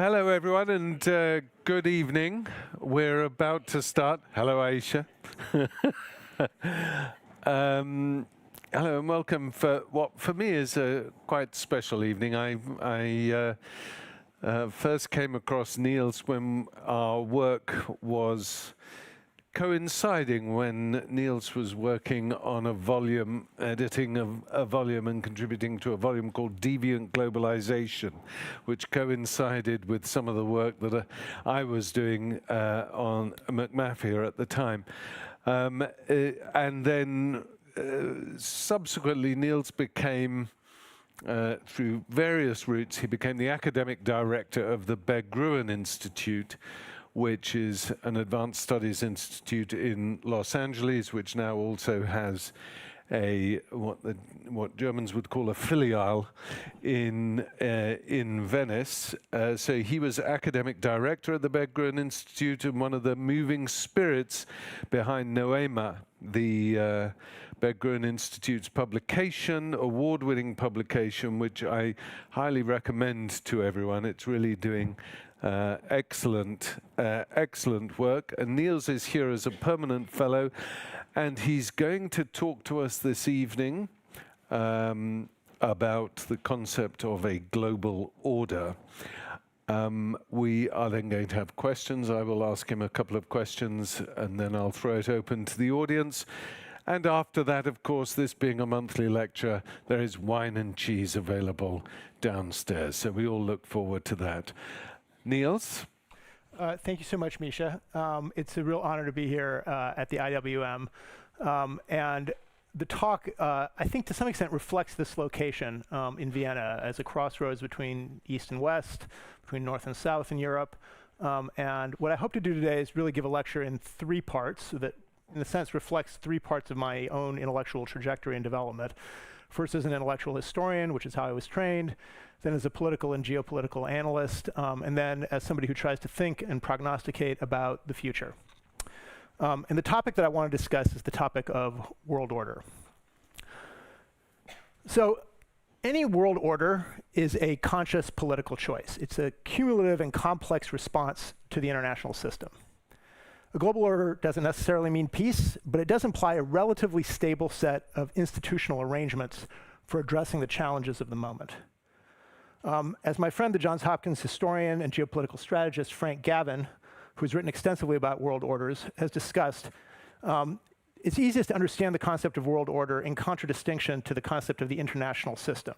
Hello, everyone, and good evening. We're about to start. Hello, Aisha. Hello, and welcome for what for me is a quite special evening. I first came across NILS when our work was coinciding when NILS was working on a volume, editing a volume and contributing to a volume called Deviant Globalization, which coincided with some of the work that I was doing on McMafia at the time. And then subsequently, NILS became, through various routes, he became the academic director of the Berggruen Institute, which is an advanced studies institute in Los Angeles, which now also has a what Germans would call a filiale in Venice. So he was academic director at the Berggruen Institute and one of the moving spirits behind Noema, the Berggruen Institute's publication, award-winning publication, which I highly recommend to everyone. It's really doing excellent work. And Niels is here as a permanent fellow, and he's going to talk to us this evening about the concept of a global order. We are then going to have questions. I will ask him a couple of questions, and then I'll throw it open to the audience. And after that, of course, this being a monthly lecture, there is wine and cheese available downstairs. So we all look forward to that. Niels? Thank you so much, Misha. It's a real honor to be here at the IWM. And the talk, I think to some extent, reflects this location in Vienna as a crossroads between East and West, between North and South in Europe. And what I hope to do today is really give a lecture in three parts that, in a sense, reflects three parts of my own intellectual trajectory and development. First, as an intellectual historian, which is how I was trained, then as a political and geopolitical analyst, and then as somebody who tries to think and prognosticate about the future. And the topic that I want to discuss is the topic of world order. So any world order is a conscious political choice. It's a cumulative and complex response to the international system. A global order doesn't necessarily mean peace, but it does imply a relatively stable set of institutional arrangements for addressing the challenges of the moment. As my friend, the Johns Hopkins historian and geopolitical strategist Frank Gavin, who's written extensively about world orders, has discussed, it's easiest to understand the concept of world order in contradistinction to the concept of the international system.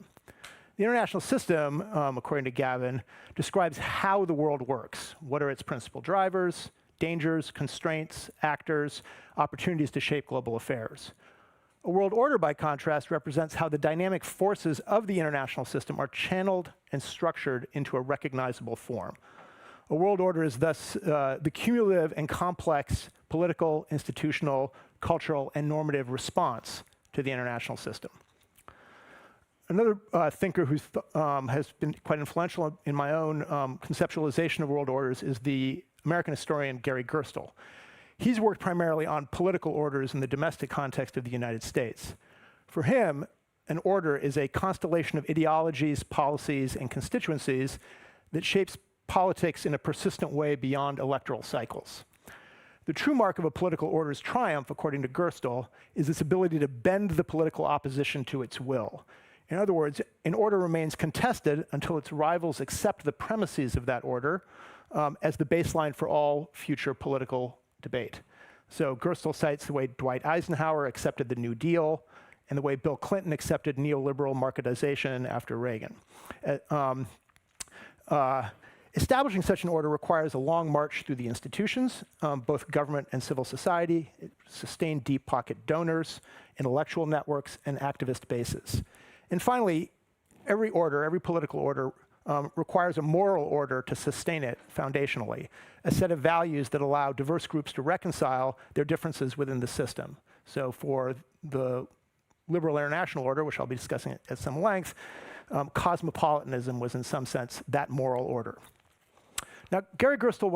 The international system, according to Gavin, describes how the world works. What are its principal drivers, dangers, constraints, actors, opportunities to shape global affairs. A world order, by contrast, represents how the dynamic forces of the international system are channeled and structured into a recognizable form. A world order is thus the cumulative and complex political, institutional, cultural, and normative response to the international system. Another thinker who has been quite influential in my own conceptualization of world orders is the American historian Gary Gerstle. He's worked primarily on political orders in the domestic context of the United States. For him, an order is a constellation of ideologies, policies, and constituencies that shapes politics in a persistent way beyond electoral cycles. The true mark of a political order's triumph, according to Gerstle, is its ability to bend the political opposition to its will. In other words, an order remains contested until its rivals accept the premises of that order as the baseline for all future political debate. So Gerstle cites the way Dwight Eisenhower accepted the New Deal and the way Bill Clinton accepted neoliberal marketization after Reagan. Establishing such an order requires a long march through the institutions, both government and civil society, sustained deep pocket donors, intellectual networks, and activist bases. And finally, every political order requires a moral order to sustain it foundationally, a set of values that allow diverse groups to reconcile their differences within the system. So for the liberal international order, which I'll be discussing at some length, cosmopolitanism was in some sense that moral order. Now, Gary Gerstle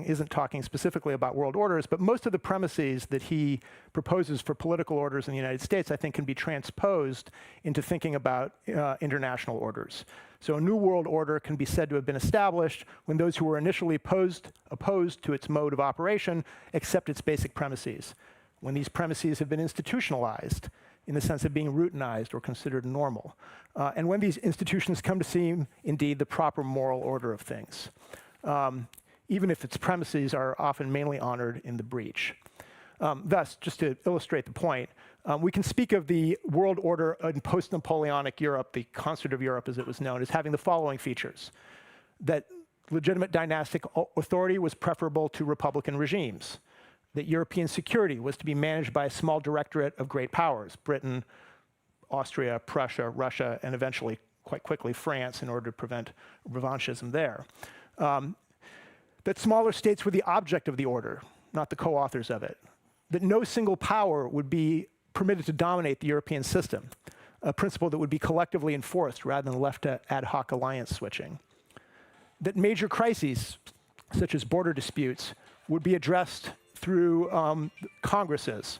isn't talking specifically about world orders, but most of the premises that he proposes for political orders in the United States, I think, can be transposed into thinking about international orders. So a new world order can be said to have been established when those who were initially opposed to its mode of operation accept its basic premises, when these premises have been institutionalized in the sense of being routinized or considered normal, and when these institutions come to seem indeed the proper moral order of things, even if its premises are often mainly honored in the breach. Thus, just to illustrate the point, we can speak of the world order in post-Napoleonic Europe, the concert of Europe as it was known, as having the following features: that legitimate dynastic authority was preferable to republican regimes, that European security was to be managed by a small directorate of great powers, Britain, Austria, Prussia, Russia, and eventually, quite quickly, France, in order to prevent revanchism there. That smaller states were the object of the order, not the co-authors of it. That no single power would be permitted to dominate the European system, a principle that would be collectively enforced rather than left to ad hoc alliance switching. That major crises, such as border disputes, would be addressed through congresses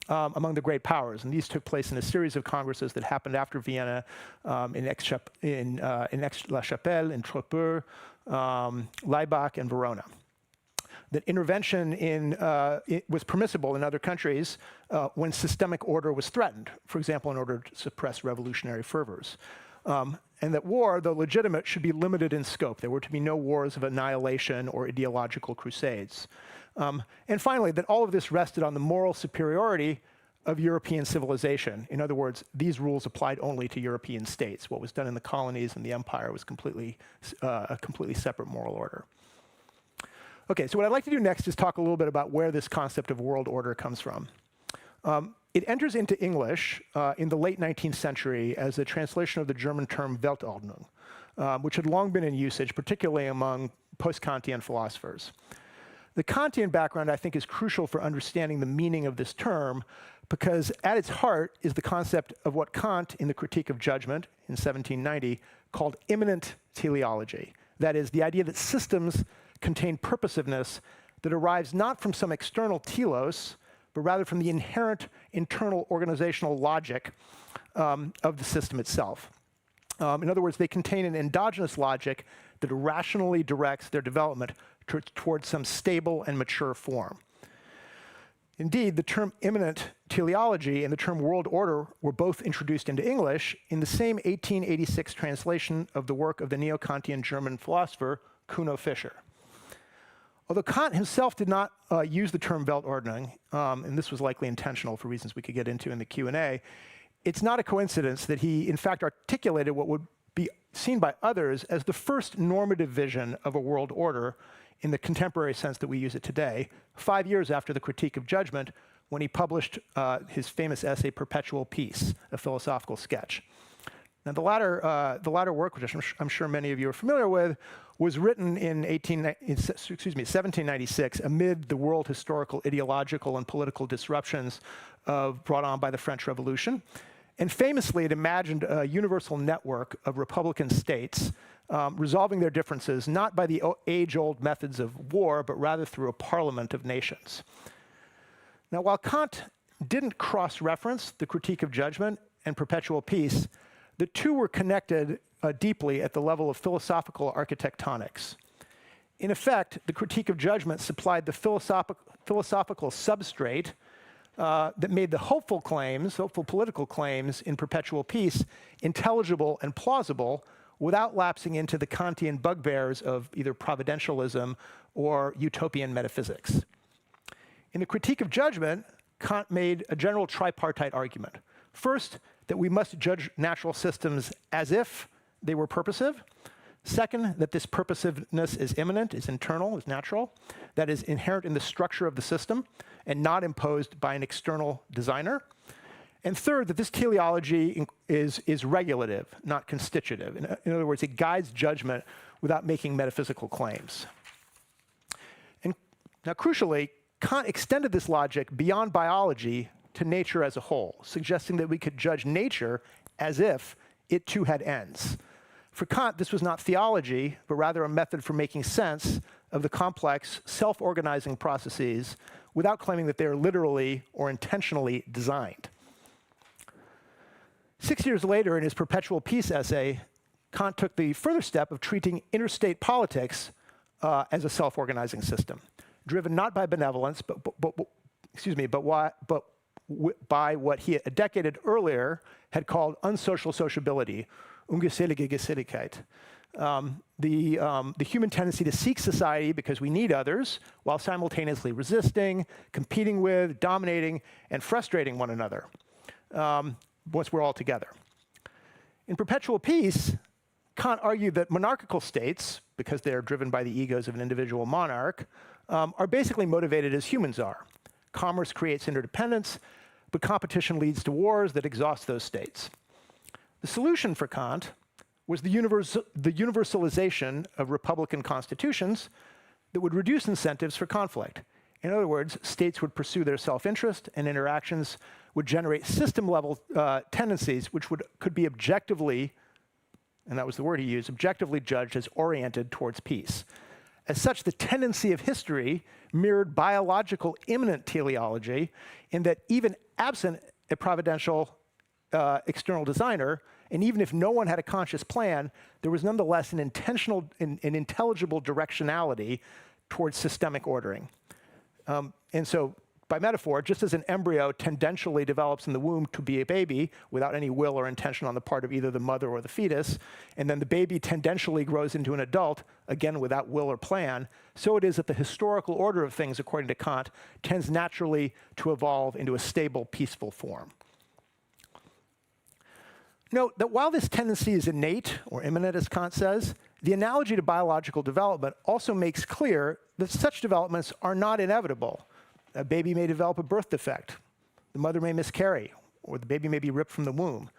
among the great powers. And these took place in a series of congresses that happened after Vienna, in Aix-la-Chapelle, in Trepeux, Laibach, and Verona. That intervention was permissible in other countries when systemic order was threatened, for example, in order to suppress revolutionary fervors. And that war, though legitimate, should be limited in scope. There were to be no wars of annihilation or ideological crusades. And finally, that all of this rested on the moral superiority of European civilization. In other words, these rules applied only to European states. What was done in the colonies and the empire was a completely separate moral order. Okay, so what I'd like to do next is talk a little bit about where this concept of world order comes from. It enters into English in the late 19th century as a translation of the German term Weltordnung, which had long been in usage, particularly among post-Kantian philosophers. The Kantian background, I think, is crucial for understanding the meaning of this term, because at its heart is the concept of what Kant, in the Critique of Judgment in 1790, called immanent teleology. That is, the idea that systems contain purposiveness that arrives not from some external telos, but rather from the inherent internal organizational logic of the system itself. In other words, they contain an endogenous logic that rationally directs their development towards some stable and mature form. Indeed, the term immanent teleology and the term world order were both introduced into English in the same 1886 translation of the work of the neo-Kantian German philosopher Kuno Fischer. Although Kant himself did not use the term Weltordnung, and this was likely intentional for reasons we could get into in the Q&A, it's not a coincidence that he, in fact, articulated what would be seen by others as the first normative vision of a world order in the contemporary sense that we use it today, 5 years after the Critique of Judgment, when he published his famous essay, Perpetual Peace, a philosophical sketch. Now, the latter work, which I'm sure many of you are familiar with, was written in 1796 amid the world historical, ideological, and political disruptions brought on by the French Revolution. And famously, it imagined a universal network of republican states resolving their differences not by the age-old methods of war, but rather through a parliament of nations. Now, while Kant didn't cross-reference the Critique of Judgment and Perpetual Peace, the two were connected deeply at the level of philosophical architectonics. In effect, the Critique of Judgment supplied the philosophical substrate that made the hopeful political claims in Perpetual Peace intelligible and plausible without lapsing into the Kantian bugbears of either providentialism or utopian metaphysics. In the Critique of Judgment, Kant made a general tripartite argument. First, that we must judge natural systems as if they were purposive. Second, that this purposiveness is immanent, is internal, is natural, that is inherent in the structure of the system and not imposed by an external designer. And third, that this teleology is regulative, not constitutive. In other words, it guides judgment without making metaphysical claims. And now, crucially, Kant extended this logic beyond biology to nature as a whole, suggesting that we could judge nature as if it too had ends. For Kant, this was not theology, but rather a method for making sense of the complex, self-organizing processes without claiming that they are literally or intentionally designed. 6 years later, in his Perpetual Peace essay, Kant took the further step of treating interstate politics as a self-organizing system, driven not by benevolence, but by what he, a decade earlier, had called unsocial sociability, ungesellige Geselligkeit. The human tendency to seek society because we need others, while simultaneously resisting, competing with, dominating, and frustrating one another once we're all together. In Perpetual Peace, Kant argued that monarchical states, because they are driven by the egos of an individual monarch, are basically motivated as humans are. Commerce creates interdependence, but competition leads to wars that exhaust those states. The solution for Kant was the universalization of republican constitutions that would reduce incentives for conflict. In other words, states would pursue their self-interest, and interactions would generate system-level tendencies which could be objectively, and that was the word he used, objectively judged as oriented towards peace. As such, the tendency of history mirrored biological immanent teleology in that even absent a providential external designer, and even if no one had a conscious plan, there was nonetheless an intelligible directionality towards systemic ordering. And so, by metaphor, just as an embryo tendentially develops in the womb to be a baby without any will or intention on the part of either the mother or the fetus, and then the baby tendentially grows into an adult, again without will or plan, so it is that the historical order of things, according to Kant, tends naturally to evolve into a stable, peaceful form. Note that while this tendency is innate, or immanent as Kant says, the analogy to biological development also makes clear that such developments are not inevitable. A baby may develop a birth defect, the mother may miscarry, or the baby may be ripped from the womb.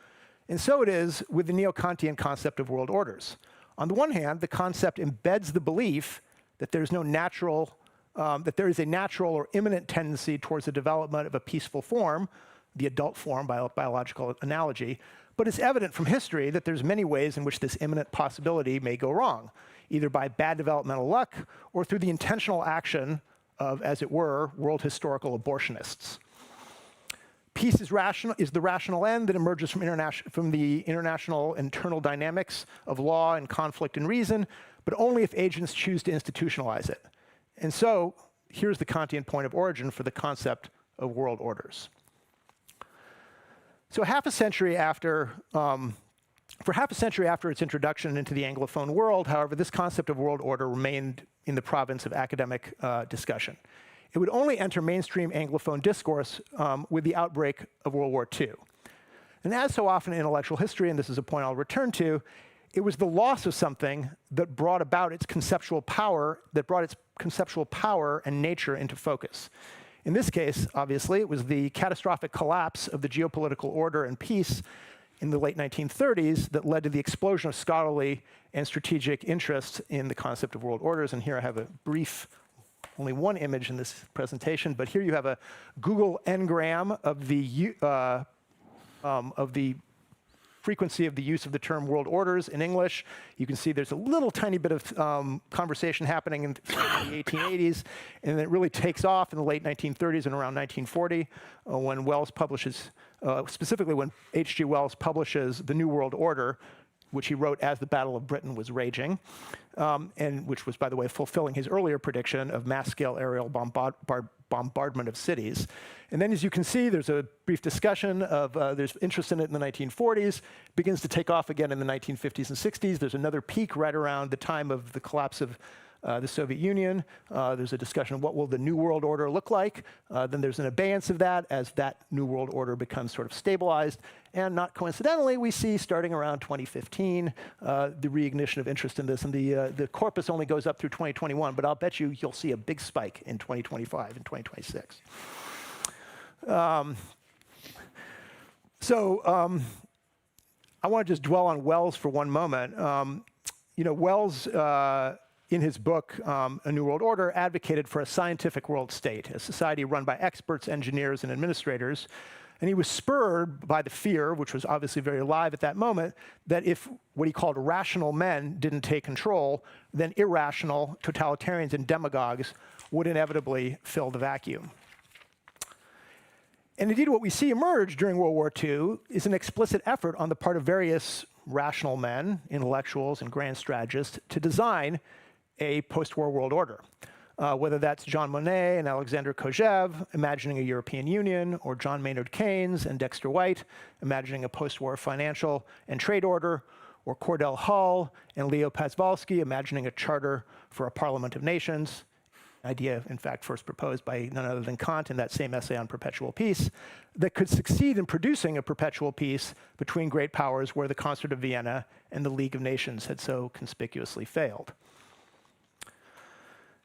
And so it is with the neo-Kantian concept of world orders. On the one hand, the concept embeds the belief that there is a natural or immanent tendency towards the development of a peaceful form, the adult form by biological analogy, but it's evident from history that there's many ways in which this imminent possibility may go wrong, either by bad developmental luck or through the intentional action of, as it were, world historical abortionists. Peace is the rational end that emerges from the international internal dynamics of law and conflict and reason, but only if agents choose to institutionalize it. And so, here's the Kantian point of origin for the concept of world orders. So for half a century after its introduction into the Anglophone world, however, this concept of world order remained in the province of academic discussion. It would only enter mainstream Anglophone discourse with the outbreak of World War II. And as so often in intellectual history, and this is a point I'll return to, it was the loss of something that brought its conceptual power and nature into focus. In this case, obviously, it was the catastrophic collapse of the geopolitical order and peace in the late 1930s that led to the explosion of scholarly and strategic interest in the concept of world orders. And here I have a brief, only one image in this presentation, but here you have a Google engram of the frequency of the use of the term world orders in English. You can see there's a little tiny bit of conversation happening in the 1880s, and it really takes off in the late 1930s and around 1940 when Wells publishes, specifically when H.G. Wells publishes The New World Order, which he wrote as the Battle of Britain was raging, and which was, by the way, fulfilling his earlier prediction of mass-scale aerial bombardment of cities. And then, as you can see, there's a brief discussion of, there's interest in it in the 1940s, begins to take off again in the 1950s and 60s. There's another peak right around the time of the collapse of the Soviet Union. There's a discussion of what will the New World Order look like. Then there's an abeyance of that as that New World Order becomes sort of stabilized. And not coincidentally, we see starting around 2015, the reignition of interest in this. And the corpus only goes up through 2021, but I'll bet you'll see a big spike in 2025 and 2026. I want to just dwell on Wells for one moment. Wells, in his book, A New World Order, advocated for a scientific world state, a society run by experts, engineers, and administrators, And he was spurred by the fear, which was obviously very alive at that moment, that if what he called rational men didn't take control, then irrational totalitarians and demagogues would inevitably fill the vacuum. And indeed, what we see emerge during World War II is an explicit effort on the part of various rational men, intellectuals, and grand strategists to design a post-war world order. Whether that's Jean Monnet and Alexander Kojève imagining a European Union, or John Maynard Keynes and Dexter White imagining a post-war financial and trade order, or Cordell Hull and Leo Przewalski imagining a charter for a parliament of nations, an idea, in fact, first proposed by none other than Kant in that same essay on perpetual peace, that could succeed in producing a perpetual peace between great powers where the Concert of Vienna and the League of Nations had so conspicuously failed.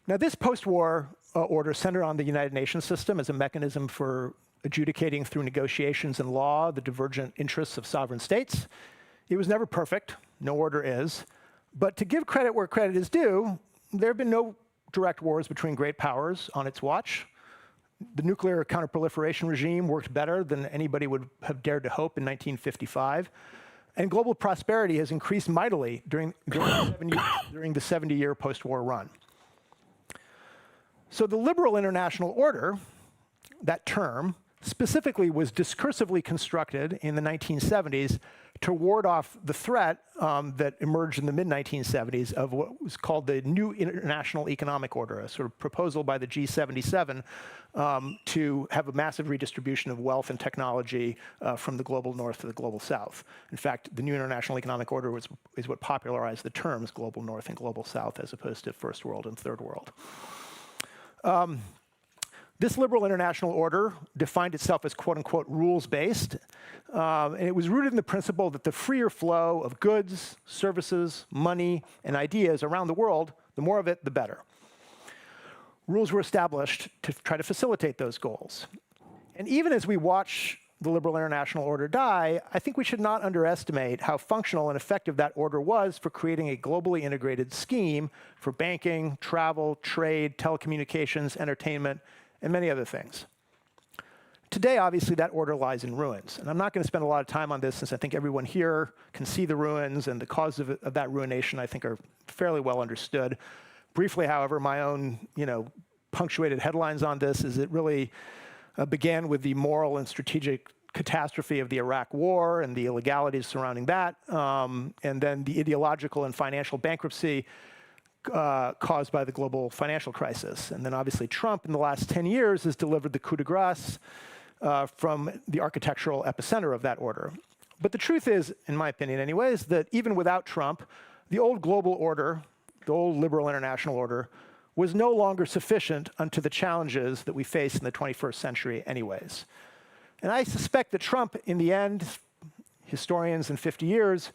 Now, this post-war order centered on the United Nations system as a mechanism for adjudicating through negotiations and law the divergent interests of sovereign states. It was never perfect, no order is, but to give credit where credit is due, there have been no direct wars between great powers on its watch. The nuclear counterproliferation regime worked better than anybody would have dared to hope in 1955. And global prosperity has increased mightily during the 70-year post-war run. So the liberal international order, that term, specifically was discursively constructed in the 1970s to ward off the threat that emerged in the mid-1970s of what was called the New International Economic Order, a sort of proposal by the G77 to have a massive redistribution of wealth and technology from the global north to the global south. In fact, the New International Economic Order is what popularized the terms global north and global south as opposed to first world and third world. This liberal international order defined itself as quote-unquote rules-based, and it was rooted in the principle that the freer flow of goods, services, money, and ideas around the world, the more of it, the better. Rules were established to try to facilitate those goals. And even as we watch the liberal international order die, I think we should not underestimate how functional and effective that order was for creating a globally integrated scheme for banking, travel, trade, telecommunications, entertainment, and many other things. Today, obviously, that order lies in ruins. And I'm not going to spend a lot of time on this since I think everyone here can see the ruins, and the causes of that ruination, I think, are fairly well understood. Briefly, however, my own punctuated headlines on this is it really began with the moral and strategic catastrophe of the Iraq War and the illegalities surrounding that, and then the ideological and financial bankruptcy caused by the global financial crisis. And then obviously Trump in the last 10 years has delivered the coup de grace from the architectural epicenter of that order. But the truth is, in my opinion anyways, that even without Trump, the old global order, the old liberal international order, was no longer sufficient unto the challenges that we face in the 21st century anyways. And I suspect that Trump, in the end, historians in 50 years,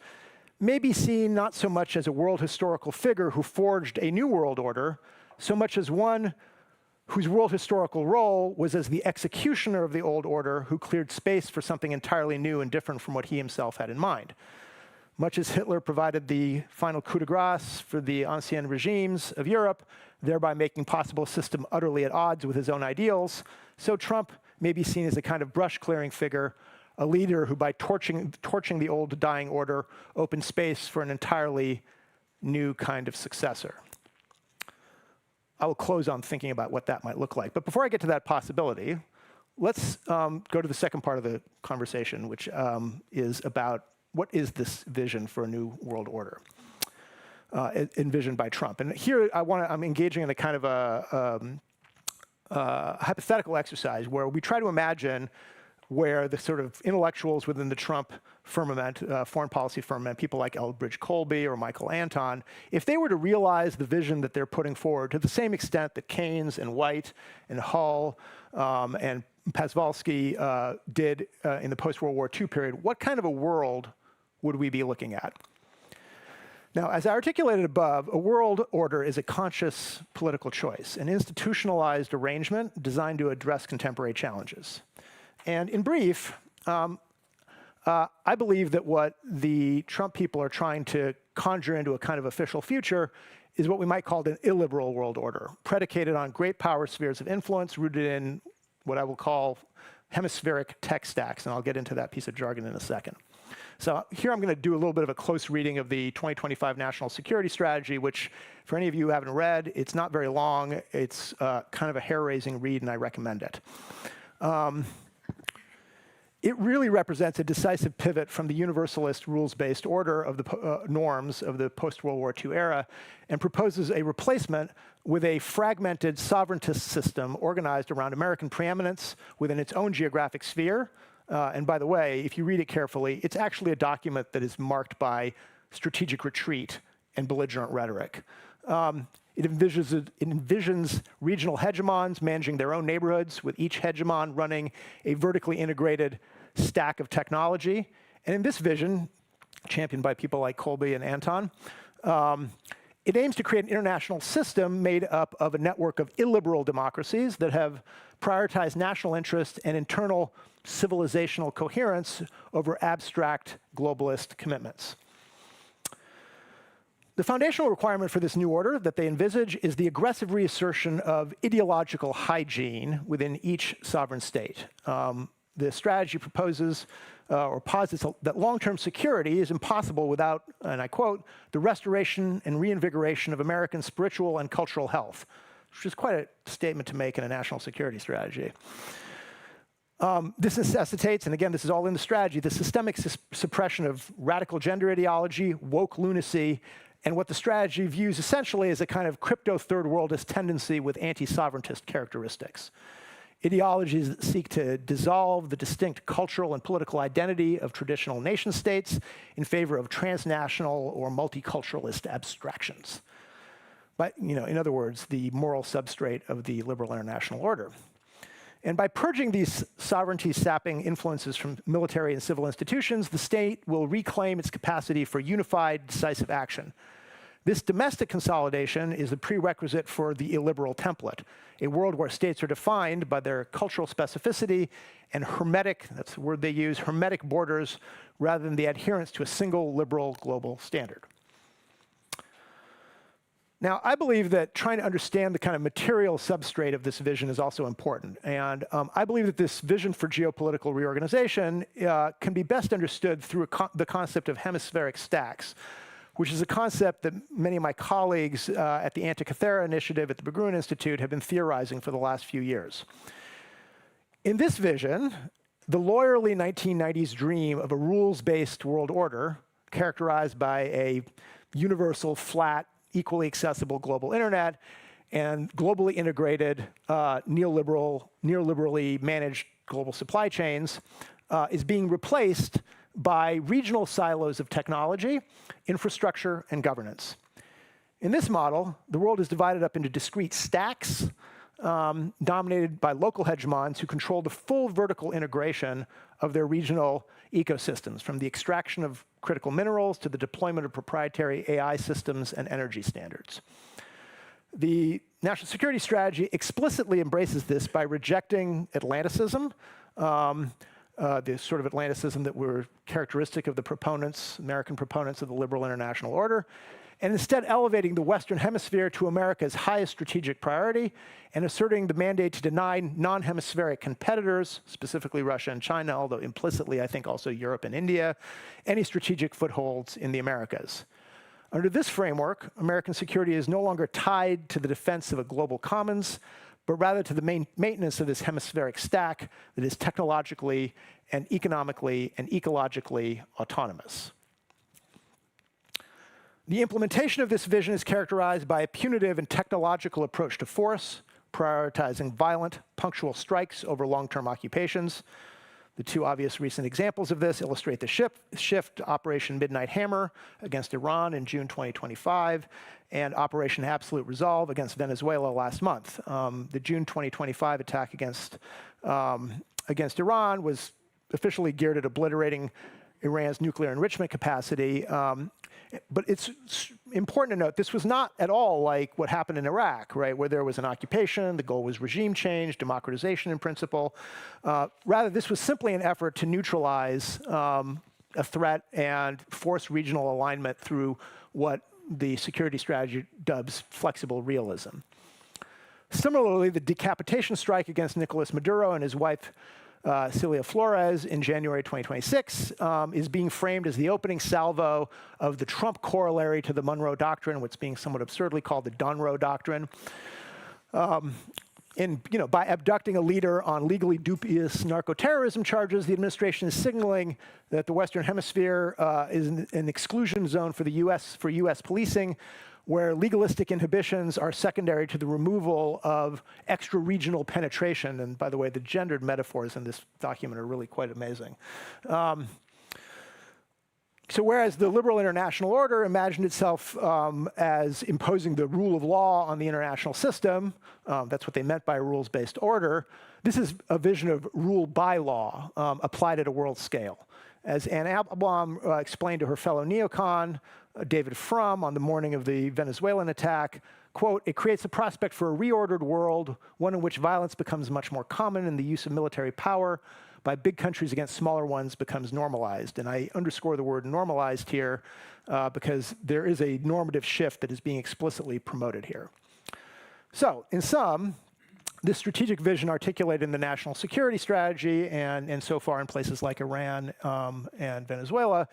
may be seen not so much as a world historical figure who forged a new world order, so much as one whose world historical role was as the executioner of the old order who cleared space for something entirely new and different from what he himself had in mind. Much as Hitler provided the final coup de grace for the ancien regimes of Europe, thereby making possible a system utterly at odds with his own ideals, so Trump may be seen as a kind of brush-clearing figure, a leader who, by torching the old dying order, opened space for an entirely new kind of successor. I will close on thinking about what that might look like. But before I get to that possibility, let's go to the second part of the conversation, which is about what is this vision for a new world order envisioned by Trump. And here I'm engaging in a kind of a hypothetical exercise where we try to imagine where the sort of intellectuals within the Trump firmament, foreign policy firmament, people like Elbridge Colby or Michael Anton, if they were to realize the vision that they're putting forward to the same extent that Keynes and White and Hull and Przewalski did in the post-World War II period, what kind of a world would we be looking at? Now, as I articulated above, a world order is a conscious political choice, an institutionalized arrangement designed to address contemporary challenges. And in brief, I believe that what the Trump people are trying to conjure into a kind of official future is what we might call an illiberal world order, predicated on great power spheres of influence rooted in what I will call hemispheric tech stacks, and I'll get into that piece of jargon in a second. So here I'm going to do a little bit of a close reading of the 2025 National Security Strategy, which for any of you who haven't read, it's not very long. It's kind of a hair-raising read, and I recommend it. It really represents a decisive pivot from the universalist rules-based order of the norms of the post-World War II era and proposes a replacement with a fragmented sovereigntist system organized around American preeminence within its own geographic sphere. And by the way, if you read it carefully, it's actually a document that is marked by strategic retreat and belligerent rhetoric. It envisions regional hegemons managing their own neighborhoods, with each hegemon running a vertically integrated stack of technology. And in this vision, championed by people like Colby and Anton, it aims to create an international system made up of a network of illiberal democracies that have prioritized national interest and internal civilizational coherence over abstract globalist commitments. The foundational requirement for this new order that they envisage is the aggressive reassertion of ideological hygiene within each sovereign state. The strategy proposes or posits that long-term security is impossible without, and I quote, the restoration and reinvigoration of American spiritual and cultural health, which is quite a statement to make in a national security strategy. This necessitates, and again, this is all in the strategy, the systemic suppression of radical gender ideology, woke lunacy, and what the strategy views essentially as a kind of crypto third worldist tendency with anti-sovereigntist characteristics. Ideologies that seek to dissolve the distinct cultural and political identity of traditional nation states in favor of transnational or multiculturalist abstractions. But, in other words, the moral substrate of the liberal international order. And by purging these sovereignty-sapping influences from military and civil institutions, the state will reclaim its capacity for unified, decisive action. This domestic consolidation is a prerequisite for the illiberal template, a world where states are defined by their cultural specificity and hermetic, that's the word they use, hermetic borders, rather than the adherence to a single liberal global standard. Now, I believe that trying to understand the kind of material substrate of this vision is also important. And I believe that this vision for geopolitical reorganization can be best understood through the concept of hemispheric stacks, which is a concept that many of my colleagues at the Antikythera Initiative at the Berggruen Institute have been theorizing for the last few years. In this vision, the lawyerly 1990s dream of a rules-based world order characterized by a universal, flat, equally accessible global internet and globally integrated, neoliberally managed global supply chains is being replaced by regional silos of technology, infrastructure, and governance. In this model, the world is divided up into discrete stacks dominated by local hegemons who control the full vertical integration of their regional ecosystems, from the extraction of critical minerals to the deployment of proprietary AI systems and energy standards. The national security strategy explicitly embraces this by rejecting Atlanticism, the sort of Atlanticism that were characteristic of the proponents, American proponents of the liberal international order, and instead elevating the Western Hemisphere to America's highest strategic priority and asserting the mandate to deny non-hemispheric competitors, specifically Russia and China, although implicitly I think also Europe and India, any strategic footholds in the Americas. Under this framework, American security is no longer tied to the defense of a global commons, but rather to the maintenance of this hemispheric stack that is technologically and economically and ecologically autonomous. The implementation of this vision is characterized by a punitive and technological approach to force, prioritizing violent, punctual strikes over long-term occupations. The two obvious recent examples of this illustrate the shift Operation Midnight Hammer against Iran in June 2025 and Operation Absolute Resolve against Venezuela last month. The June 2025 attack against Iran was officially geared at obliterating Iran's nuclear enrichment capacity. But it's important to note, this was not at all like what happened in Iraq, right, where there was an occupation, the goal was regime change, democratization in principle. Rather, this was simply an effort to neutralize a threat and force regional alignment through what the security strategy dubs flexible realism. Similarly, the decapitation strike against Nicolas Maduro and his wife Celia Flores in January 2026, is being framed as the opening salvo of the Trump corollary to the Monroe Doctrine, what's being somewhat absurdly called the Dunroe Doctrine. By abducting a leader on legally dubious narco-terrorism charges, the administration is signaling that the Western Hemisphere is an exclusion zone for the U.S. policing, where legalistic inhibitions are secondary to the removal of extra-regional penetration. And by the way, the gendered metaphors in this document are really quite amazing. So whereas the liberal international order imagined itself as imposing the rule of law on the international system, that's what they meant by a rules-based order, this is a vision of rule by law applied at a world scale. As Anne Applebaum explained to her fellow neocon, David Frum, on the morning of the Venezuelan attack, quote, "It creates a prospect for a reordered world, one in which violence becomes much more common and the use of military power by big countries against smaller ones becomes normalized." And I underscore the word normalized here because there is a normative shift that is being explicitly promoted here. So, in sum, this strategic vision articulated in the national security strategy and so far in places like Iran and Venezuela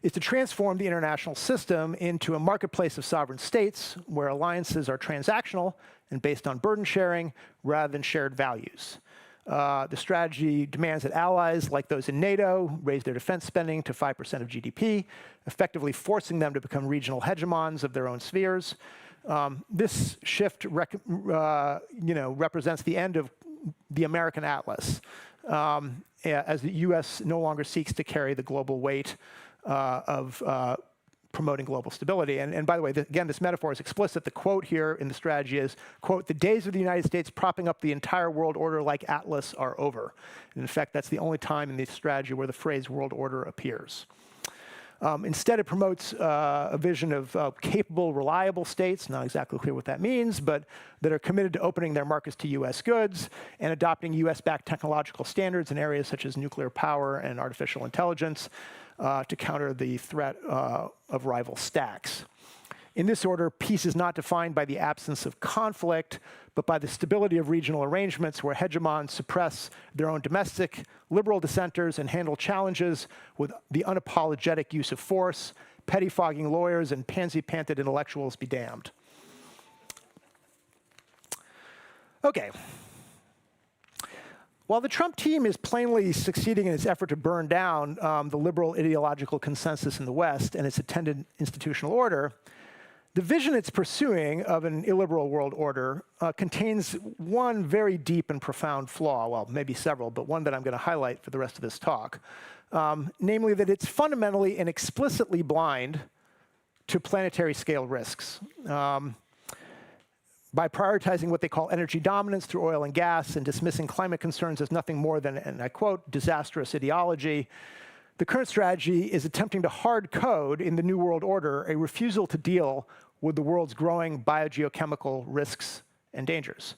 is to transform the international system into a marketplace of sovereign states where alliances are transactional and based on burden sharing rather than shared values. The strategy demands that allies like those in NATO raise their defense spending to 5% of GDP, effectively forcing them to become regional hegemons of their own spheres. This shift represents the end of the American Atlas, as the U.S. no longer seeks to carry the global weight of promoting global stability. And by the way, again, this metaphor is explicit. The quote here in the strategy is, quote, "The days of the United States propping up the entire world order like Atlas are over." And in fact, that's the only time in the strategy where the phrase world order appears. Instead, it promotes a vision of capable, reliable states, not exactly clear what that means, but that are committed to opening their markets to U.S. goods and adopting U.S.-backed technological standards in areas such as nuclear power and artificial intelligence to counter the threat of rival stacks. In this order, peace is not defined by the absence of conflict, but by the stability of regional arrangements where hegemons suppress their own domestic liberal dissenters and handle challenges with the unapologetic use of force, pettifogging lawyers, and pansy-panted intellectuals be damned. Okay. While the Trump team is plainly succeeding in its effort to burn down the liberal ideological consensus in the West and its attendant institutional order, the vision it's pursuing of an illiberal world order contains one very deep and profound flaw, well, maybe several, but one that I'm going to highlight for the rest of this talk, namely that it's fundamentally and explicitly blind to planetary scale risks. By prioritizing what they call energy dominance through oil and gas and dismissing climate concerns as nothing more than, and I quote, disastrous ideology, the current strategy is attempting to hard code in the New World Order a refusal to deal with the world's growing biogeochemical risks and dangers.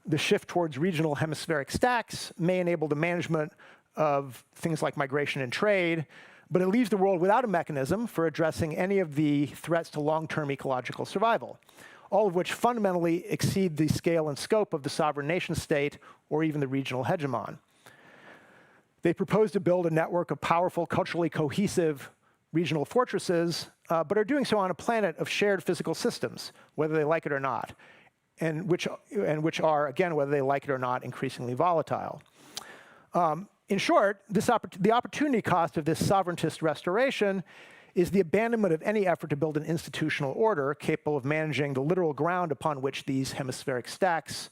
The shift towards regional hemispheric stacks may enable the management of things like migration and trade, but it leaves the world without a mechanism for addressing any of the threats to long-term ecological survival, all of which fundamentally exceed the scale and scope of the sovereign nation state or even the regional hegemon. They propose to build a network of powerful, culturally cohesive regional fortresses, but are doing so on a planet of shared physical systems, whether they like it or not, and which are, again, whether they like it or not, increasingly volatile. In short, the opportunity cost of this sovereigntist restoration is the abandonment of any effort to build an institutional order capable of managing the literal ground upon which these hemispheric stacks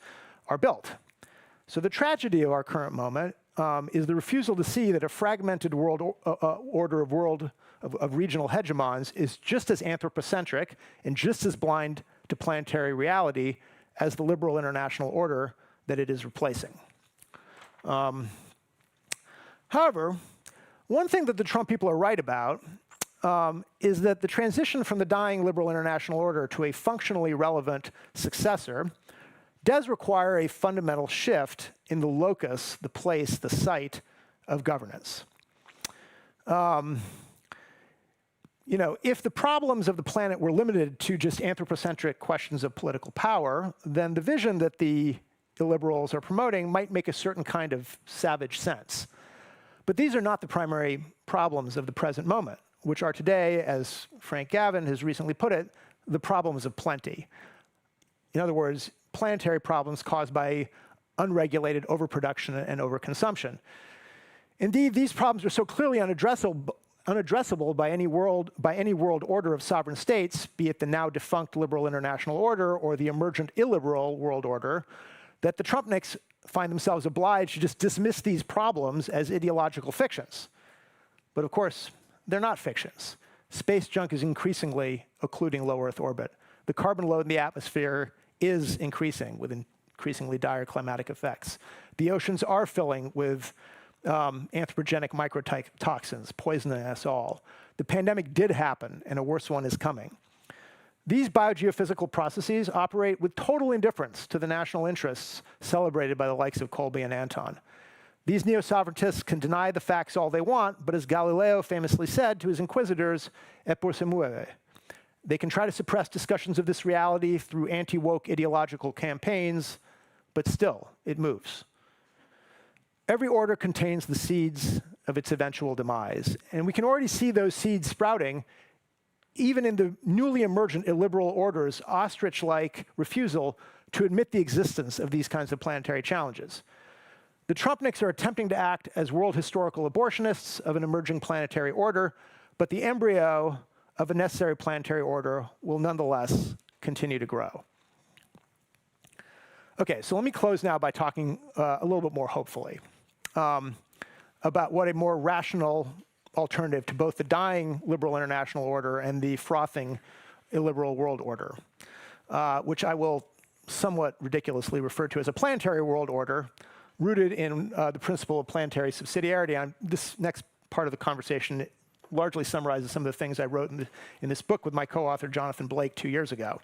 are built. So the tragedy of our current moment is the refusal to see that a fragmented world order of regional hegemons is just as anthropocentric and just as blind to planetary reality as the liberal international order that it is replacing. However, one thing that the Trump people are right about is that the transition from the dying liberal international order to a functionally relevant successor does require a fundamental shift in the locus, the place, the site of governance. If the problems of the planet were limited to just anthropocentric questions of political power, then the vision that the illiberals are promoting might make a certain kind of savage sense. But these are not the primary problems of the present moment, which are today, as Frank Gavin has recently put it, the problems of plenty. In other words, planetary problems caused by unregulated overproduction and overconsumption. Indeed, these problems are so clearly unaddressable by any world order of sovereign states, be it the now defunct liberal international order or the emergent illiberal world order, that the Trumpniks find themselves obliged to just dismiss these problems as ideological fictions. But of course, they're not fictions. Space junk is increasingly occluding low Earth orbit. The carbon load in the atmosphere is increasing with increasingly dire climatic effects. The oceans are filling with anthropogenic mycotoxins, poisoning us all. The pandemic did happen, and a worse one is coming. These biogeophysical processes operate with total indifference to the national interests celebrated by the likes of Colby and Anton. These neo-sovereigntists can deny the facts all they want, but as Galileo famously said to his inquisitors, "Eppur se muove." They can try to suppress discussions of this reality through anti-woke ideological campaigns, but still, it moves. Every order contains the seeds of its eventual demise, and we can already see those seeds sprouting even in the newly emergent illiberal order's ostrich-like refusal to admit the existence of these kinds of planetary challenges. The Trumpniks are attempting to act as world historical abortionists of an emerging planetary order, but the embryo of a necessary planetary order will nonetheless continue to grow. Okay, so let me close now by talking a little bit more hopefully about what a more rational alternative to both the dying liberal international order and the frothing illiberal world order, which I will somewhat ridiculously refer to as a planetary world order rooted in the principle of planetary subsidiarity. This next part of the conversation largely summarizes some of the things I wrote in this book with my co-author Jonathan Blake 2 years ago.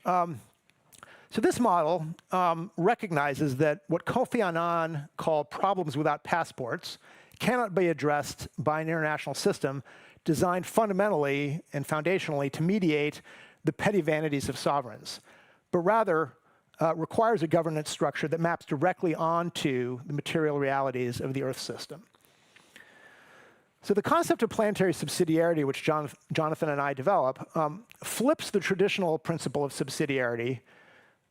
So this model recognizes that what Kofi Annan called problems without passports cannot be addressed by an international system designed fundamentally and foundationally to mediate the petty vanities of sovereigns, but rather requires a governance structure that maps directly onto the material realities of the Earth system. So the concept of planetary subsidiarity, which Jonathan and I develop, flips the traditional principle of subsidiarity,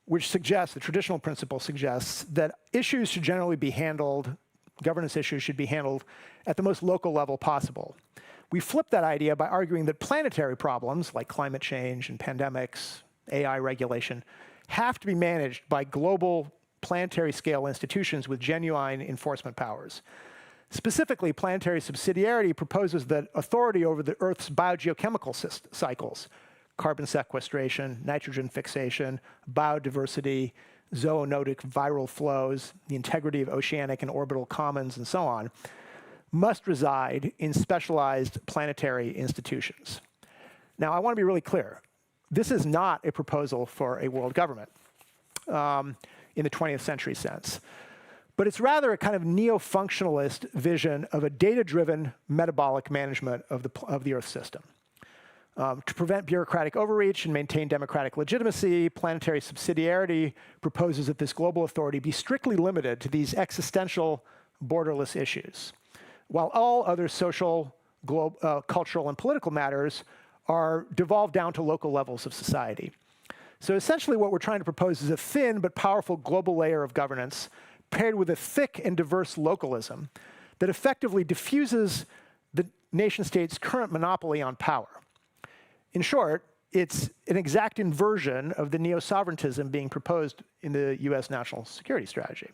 which suggests, the traditional principle suggests that issues should generally be handled, governance issues should be handled at the most local level possible. We flip that idea by arguing that planetary problems like climate change and pandemics, AI regulation, have to be managed by global planetary scale institutions with genuine enforcement powers. Specifically, planetary subsidiarity proposes that authority over the Earth's biogeochemical cycles, carbon sequestration, nitrogen fixation, biodiversity, zoonotic viral flows, the integrity of oceanic and orbital commons, and so on, must reside in specialized planetary institutions. Now, I want to be really clear. This is not a proposal for a world government in the 20th century sense. But it's rather a kind of neo-functionalist vision of a data-driven metabolic management of the Earth system. To prevent bureaucratic overreach and maintain democratic legitimacy, planetary subsidiarity proposes that this global authority be strictly limited to these existential, borderless issues, while all other social, cultural, and political matters are devolved down to local levels of society. So essentially what we're trying to propose is a thin but powerful global layer of governance paired with a thick and diverse localism that effectively diffuses the nation-state's current monopoly on power. In short, it's an exact inversion of the neo-sovereigntism being proposed in the US national security strategy.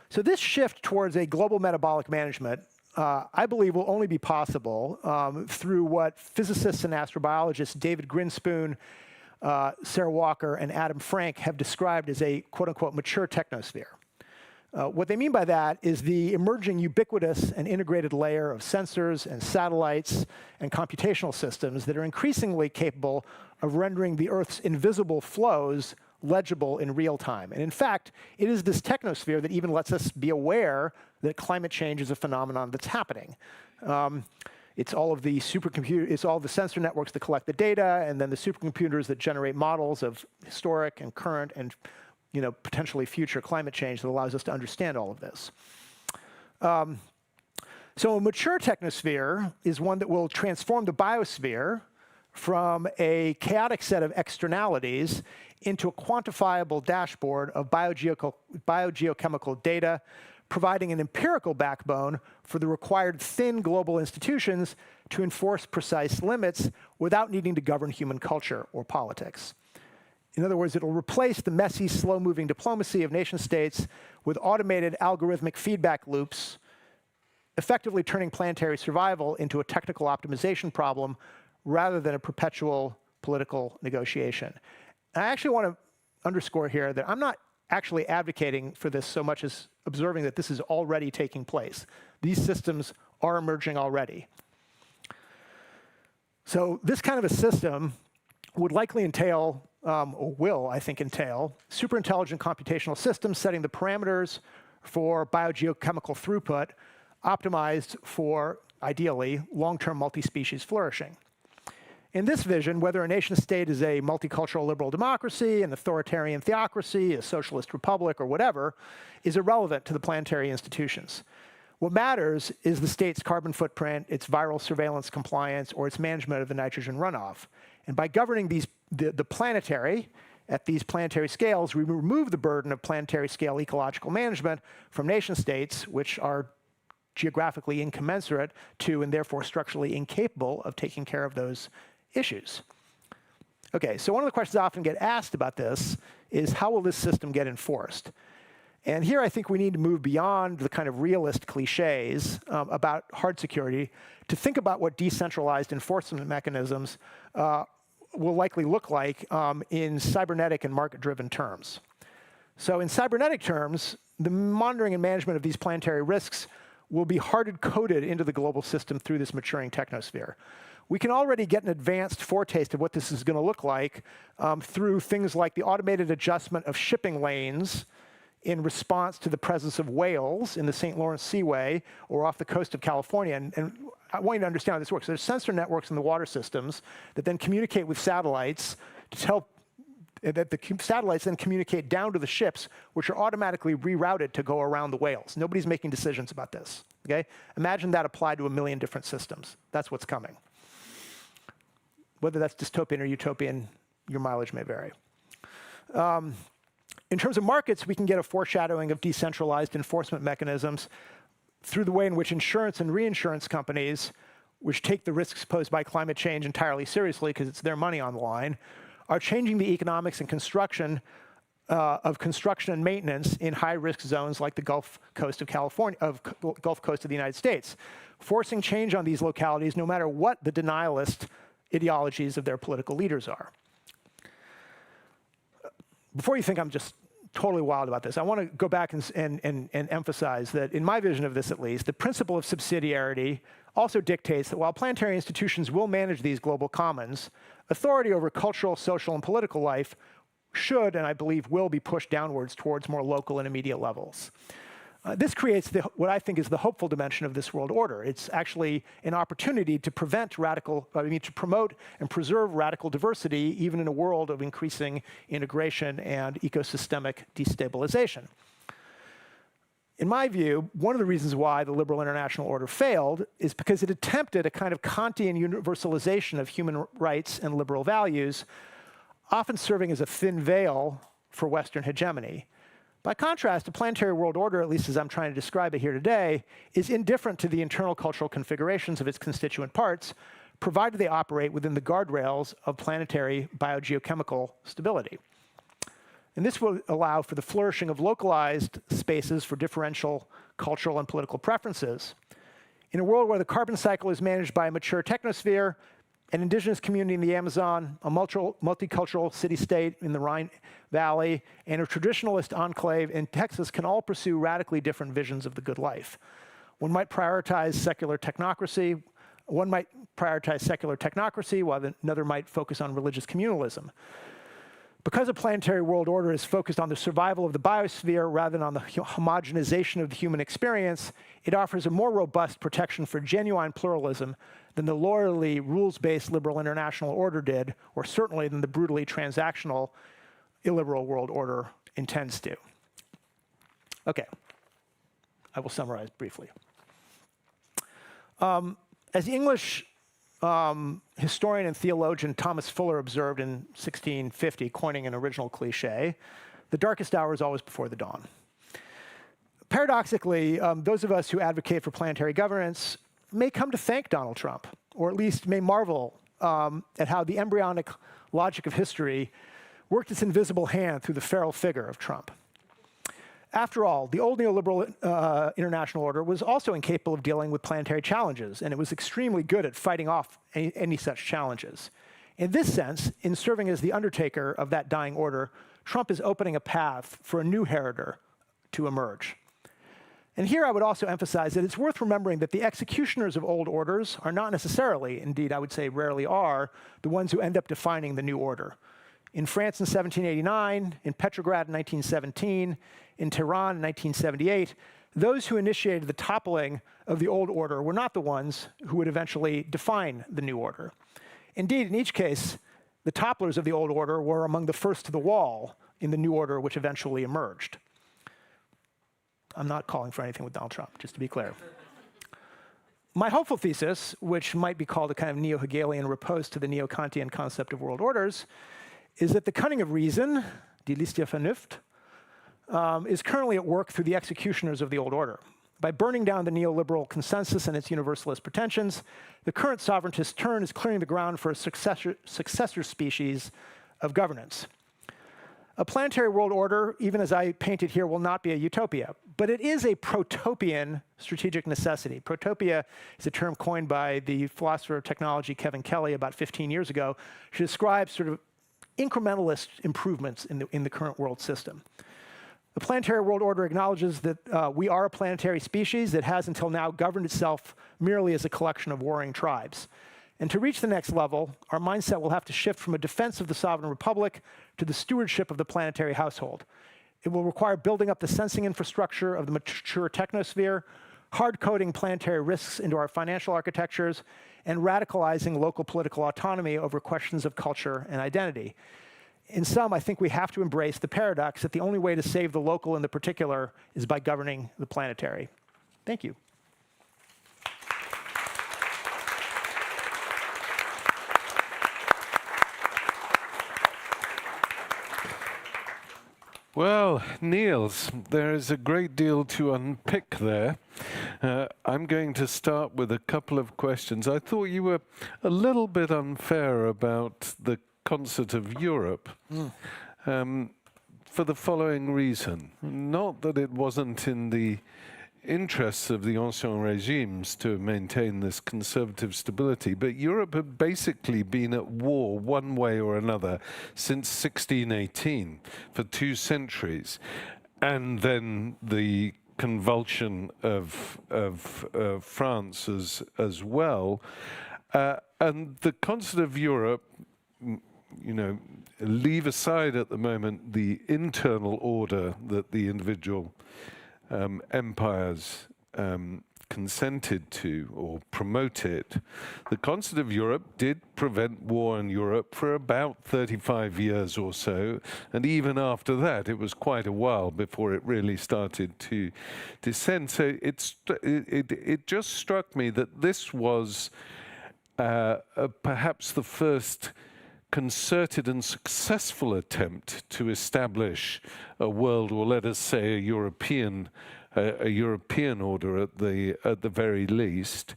So this shift towards a global metabolic management, I believe, will only be possible through what physicists and astrobiologists David Grinspoon, Sarah Walker, and Adam Frank have described as a quote-unquote mature technosphere. What they mean by that is the emerging ubiquitous and integrated layer of sensors and satellites and computational systems that are increasingly capable of rendering the Earth's invisible flows legible in real time. And in fact, it is this technosphere that even lets us be aware that climate change is a phenomenon that's happening. It's all of the it's all the sensor networks that collect the data, and then the supercomputers that generate models of historic and current and potentially future climate change that allows us to understand all of this. So a mature technosphere is one that will transform the biosphere from a chaotic set of externalities into a quantifiable dashboard of biogeochemical data, providing an empirical backbone for the required thin global institutions to enforce precise limits without needing to govern human culture or politics. In other words, it'll replace the messy, slow-moving diplomacy of nation states with automated algorithmic feedback loops, effectively turning planetary survival into a technical optimization problem rather than a perpetual political negotiation. And I actually want to underscore here that I'm not actually advocating for this so much as observing that this is already taking place. These systems are emerging already. So this kind of a system would likely entail, or will, I think, entail, super intelligent computational systems setting the parameters for biogeochemical throughput, optimized for, ideally, long-term multi-species flourishing. In this vision, whether a nation-state is a multicultural liberal democracy, an authoritarian theocracy, a socialist republic, or whatever, is irrelevant to the planetary institutions. What matters is the state's carbon footprint, its viral surveillance compliance, or its management of the nitrogen runoff. And by governing the planetary at these planetary scales, we remove the burden of planetary scale ecological management from nation states, which are geographically incommensurate to and therefore structurally incapable of taking care of those issues. Okay, so one of the questions I often get asked about this is, how will this system get enforced? And here I think we need to move beyond the kind of realist cliches about hard security to think about what decentralized enforcement mechanisms will likely look like in cybernetic and market-driven terms. So in cybernetic terms, the monitoring and management of these planetary risks will be hard-coded into the global system through this maturing technosphere. We can already get an advanced foretaste of what this is going to look like through things like the automated adjustment of shipping lanes in response to the presence of whales in the St. Lawrence Seaway or off the coast of California. And I want you to understand how this works. There's sensor networks in the water systems that then communicate with satellites to tell that the satellites then communicate down to the ships, which are automatically rerouted to go around the whales. Nobody's making decisions about this, okay? Imagine that applied to 1 million different systems. That's what's coming. Whether that's dystopian or utopian, your mileage may vary. In terms of markets, we can get a foreshadowing of decentralized enforcement mechanisms through the way in which insurance and reinsurance companies, which take the risks posed by climate change entirely seriously because it's their money on the line, are changing the economics and construction of construction and maintenance in high-risk zones like the Gulf Coast of California, Gulf Coast of the United States, forcing change on these localities no matter what the denialist ideologies of their political leaders are. Before you think I'm just totally wild about this, I want to go back and emphasize that in my vision of this, at least, the principle of subsidiarity also dictates that while planetary institutions will manage these global commons, authority over cultural, social, and political life should, and I believe will, be pushed downwards towards more local and immediate levels. This creates what I think is the hopeful dimension of this world order. It's actually an opportunity to to promote and preserve radical diversity, even in a world of increasing integration and ecosystemic destabilization. In my view, one of the reasons why the liberal international order failed is because it attempted a kind of Kantian universalization of human rights and liberal values, often serving as a thin veil for Western hegemony. By contrast, the planetary world order, at least as I'm trying to describe it here today, is indifferent to the internal cultural configurations of its constituent parts, provided they operate within the guardrails of planetary biogeochemical stability. And this will allow for the flourishing of localized spaces for differential cultural and political preferences. In a world where the carbon cycle is managed by a mature technosphere, an indigenous community in the Amazon, a multicultural city-state in the Rhine Valley, and a traditionalist enclave in Texas can all pursue radically different visions of the good life. One might prioritize secular technocracy. One might prioritize secular technocracy, while another might focus on religious communalism. Because a planetary world order is focused on the survival of the biosphere rather than on the homogenization of the human experience, it offers a more robust protection for genuine pluralism than the lawyerly rules-based liberal international order did, or certainly than the brutally transactional illiberal world order intends to. Okay, I will summarize briefly. As the English historian and theologian Thomas Fuller observed in 1650, coining an original cliche, the darkest hour is always before the dawn. Paradoxically, those of us who advocate for planetary governance may come to thank Donald Trump, or at least may marvel at how the embryonic logic of history worked its invisible hand through the feral figure of Trump. After all, the old neoliberal international order was also incapable of dealing with planetary challenges, and it was extremely good at fighting off any such challenges. In this sense, in serving as the undertaker of that dying order, Trump is opening a path for a new inheritor to emerge. And here I would also emphasize that it's worth remembering that the executioners of old orders are not necessarily, indeed I would say rarely are, the ones who end up defining the new order. In France in 1789, in Petrograd in 1917, in Tehran in 1978, those who initiated the toppling of the old order were not the ones who would eventually define the new order. Indeed, in each case, the topplers of the old order were among the first to the wall in the new order which eventually emerged. I'm not calling for anything with Donald Trump, just to be clear. My hopeful thesis, which might be called a kind of neo-Hegelian riposte to the neo-Kantian concept of world orders, is that the cunning of reason, die List der Vernunft, is currently at work through the executioners of the old order. By burning down the neoliberal consensus and its universalist pretensions, the current sovereigntist turn is clearing the ground for a successor species of governance. A planetary world order, even as I paint it here, will not be a utopia, but it is a protopian strategic necessity. Protopia is a term coined by the philosopher of technology Kevin Kelly about 15 years ago to describe sort of incrementalist improvements in the current world system. The planetary world order acknowledges that we are a planetary species that has until now governed itself merely as a collection of warring tribes. And to reach the next level, our mindset will have to shift from a defense of the sovereign republic to the stewardship of the planetary household. It will require building up the sensing infrastructure of the mature technosphere, hard-coding planetary risks into our financial architectures, and radicalizing local political autonomy over questions of culture and identity. In sum, I think we have to embrace the paradox that the only way to save the local and the particular is by governing the planetary. Thank you. Well, Niels, there is a great deal to unpick there. I'm going to start with a couple of questions. I thought you were a little bit unfair about the concert of Europe for the following reason. Not that it wasn't in the interests of the ancien regimes to maintain this conservative stability, but Europe had basically been at war one way or another since 1618 for 2 centuries, and then the convulsion of France as well, and the concert of Europe, you know, leave aside at the moment the internal order that the individual empires consented to or promoted. The concert of Europe did prevent war in Europe for about 35 years or so, and even after that it was quite a while before it really started to descend. So it just struck me that this was perhaps the first concerted and successful attempt to establish a world, or let us say a European order at the very least.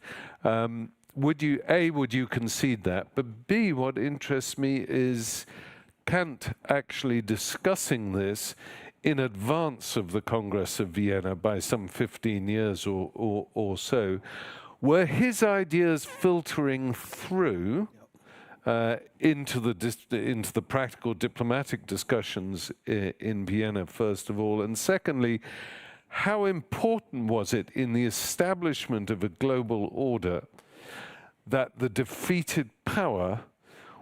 Would you concede that? But B, what interests me is Kant actually discussing this in advance of the Congress of Vienna by some 15 years or so. Were his ideas filtering through into the practical diplomatic discussions in Vienna, first of all, and secondly, how important was it in the establishment of a global order that the defeated power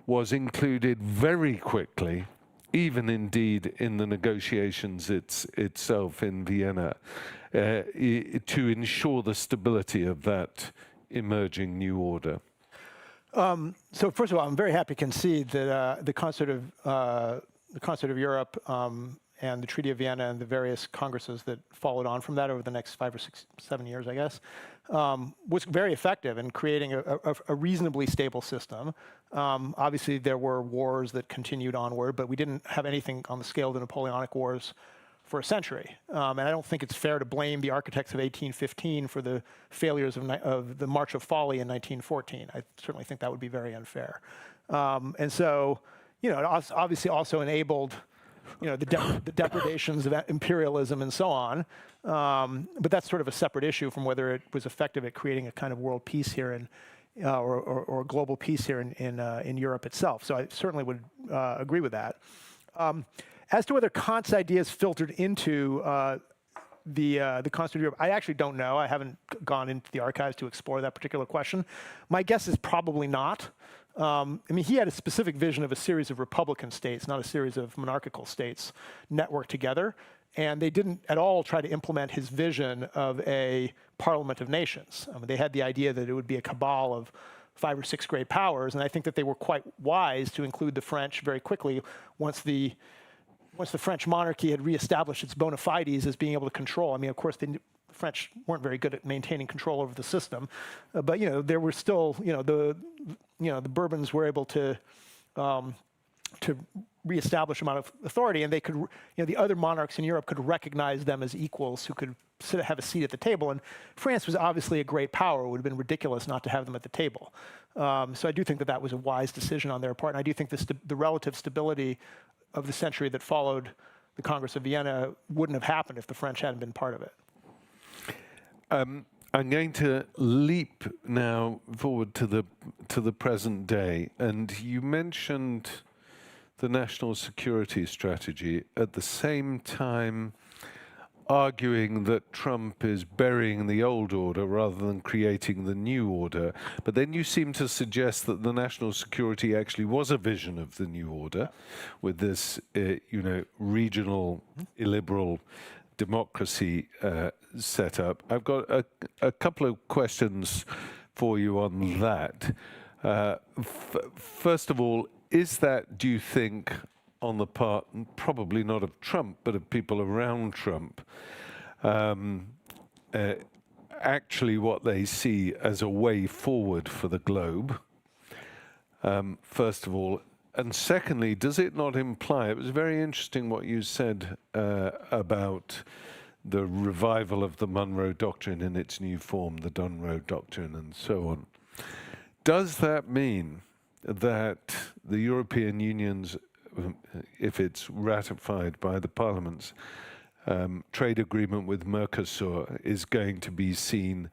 was included very quickly, even indeed in the negotiations itself in Vienna, to ensure the stability of that emerging new order? So first of all, I'm very happy to concede that the concert of Europe and the Treaty of Vienna and the various congresses that followed on from that over the next 5 or 6, 7 years, I guess, was very effective in creating a reasonably stable system. Obviously, there were wars that continued onward, but we didn't have anything on the scale of the Napoleonic Wars for a century. And I don't think it's fair to blame the architects of 1815 for the failures of the March of Folly in 1914. I certainly think that would be very unfair. And so, it obviously also enabled, the depredations of imperialism and so on. But that's sort of a separate issue from whether it was effective at creating a kind of world peace here or global peace here in Europe itself. So I certainly would agree with that. As to whether Kant's ideas filtered into the Constitution of Europe, I actually don't know. I haven't gone into the archives to explore that particular question. My guess is probably not. He had a specific vision of a series of republican states, not a series of monarchical states networked together. And they didn't at all try to implement his vision of a parliament of nations. They had the idea that it would be a cabal of 5 or 6 great powers. And I think that they were quite wise to include the French very quickly once the French monarchy had reestablished its bona fides as being able to control. Of course, the French weren't very good at maintaining control over the system, but there were still, the Bourbons were able to reestablish amount of authority, and they could, the other monarchs in Europe could recognize them as equals who could have a seat at the table. And France was obviously a great power. It would have been ridiculous not to have them at the table. So I do think that that was a wise decision on their part, and I do think the relative stability of the century that followed the Congress of Vienna wouldn't have happened if the French hadn't been part of it. I'm going to leap now forward to the present day, and you mentioned the national security strategy at the same time arguing that Trump is burying the old order rather than creating the new order. But then you seem to suggest that the national security actually was a vision of the new order with this, regional illiberal democracy set up. I've got a couple of questions for you on that. First of all, is that, do you think, on the part, probably not of Trump, but of people around Trump, actually what they see as a way forward for the globe, first of all? And secondly, does it not imply, it was very interesting what you said about the revival of the Monroe Doctrine in its new form, the Monroe Doctrine and so on. Does that mean that the European Union's, if it's ratified by the parliaments, trade agreement with Mercosur is going to be seen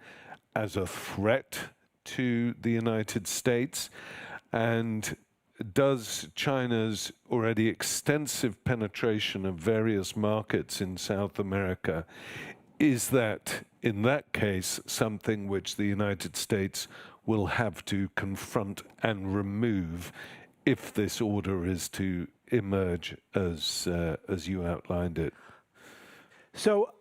as a threat to the United States? And does China's already extensive penetration of various markets in South America, is that, in that case, something which the United States will have to confront and remove if this order is to emerge as you outlined it? So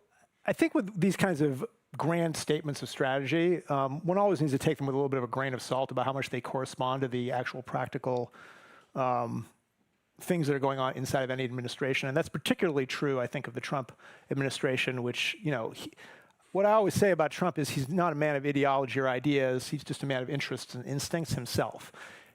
I think with these kinds of grand statements of strategy, one always needs to take them with a little bit of a grain of salt about how much they correspond to the actual practical things that are going on inside of any administration. And that's particularly true, I think, of the Trump administration, which, what I always say about Trump is he's not a man of ideology or ideas. He's just a man of interests and instincts himself.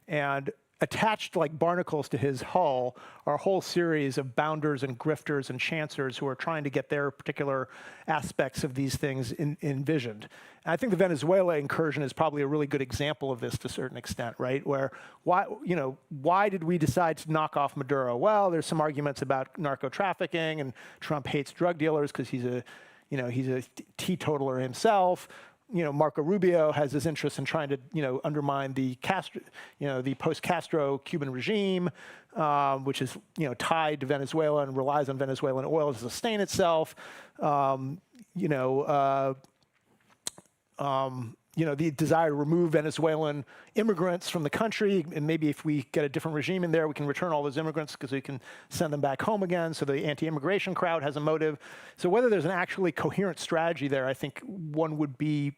And attached like barnacles to his hull are a whole series of bounders and grifters and chancers who are trying to get their particular aspects of these things envisioned. And I think the Venezuela incursion is probably a really good example of this to a certain extent, right? Where why did we decide to knock off Maduro? Well, there's some arguments about narco trafficking, and Trump hates drug dealers because he's a teetotaler himself. Marco Rubio has his interest in trying to, undermine the the post-Castro Cuban regime, which is, tied to Venezuela and relies on Venezuelan oil to sustain itself. The desire to remove Venezuelan immigrants from the country, and maybe if we get a different regime in there, we can return all those immigrants because we can send them back home again. So the anti-immigration crowd has a motive. So whether there's an actually coherent strategy there, I think one would be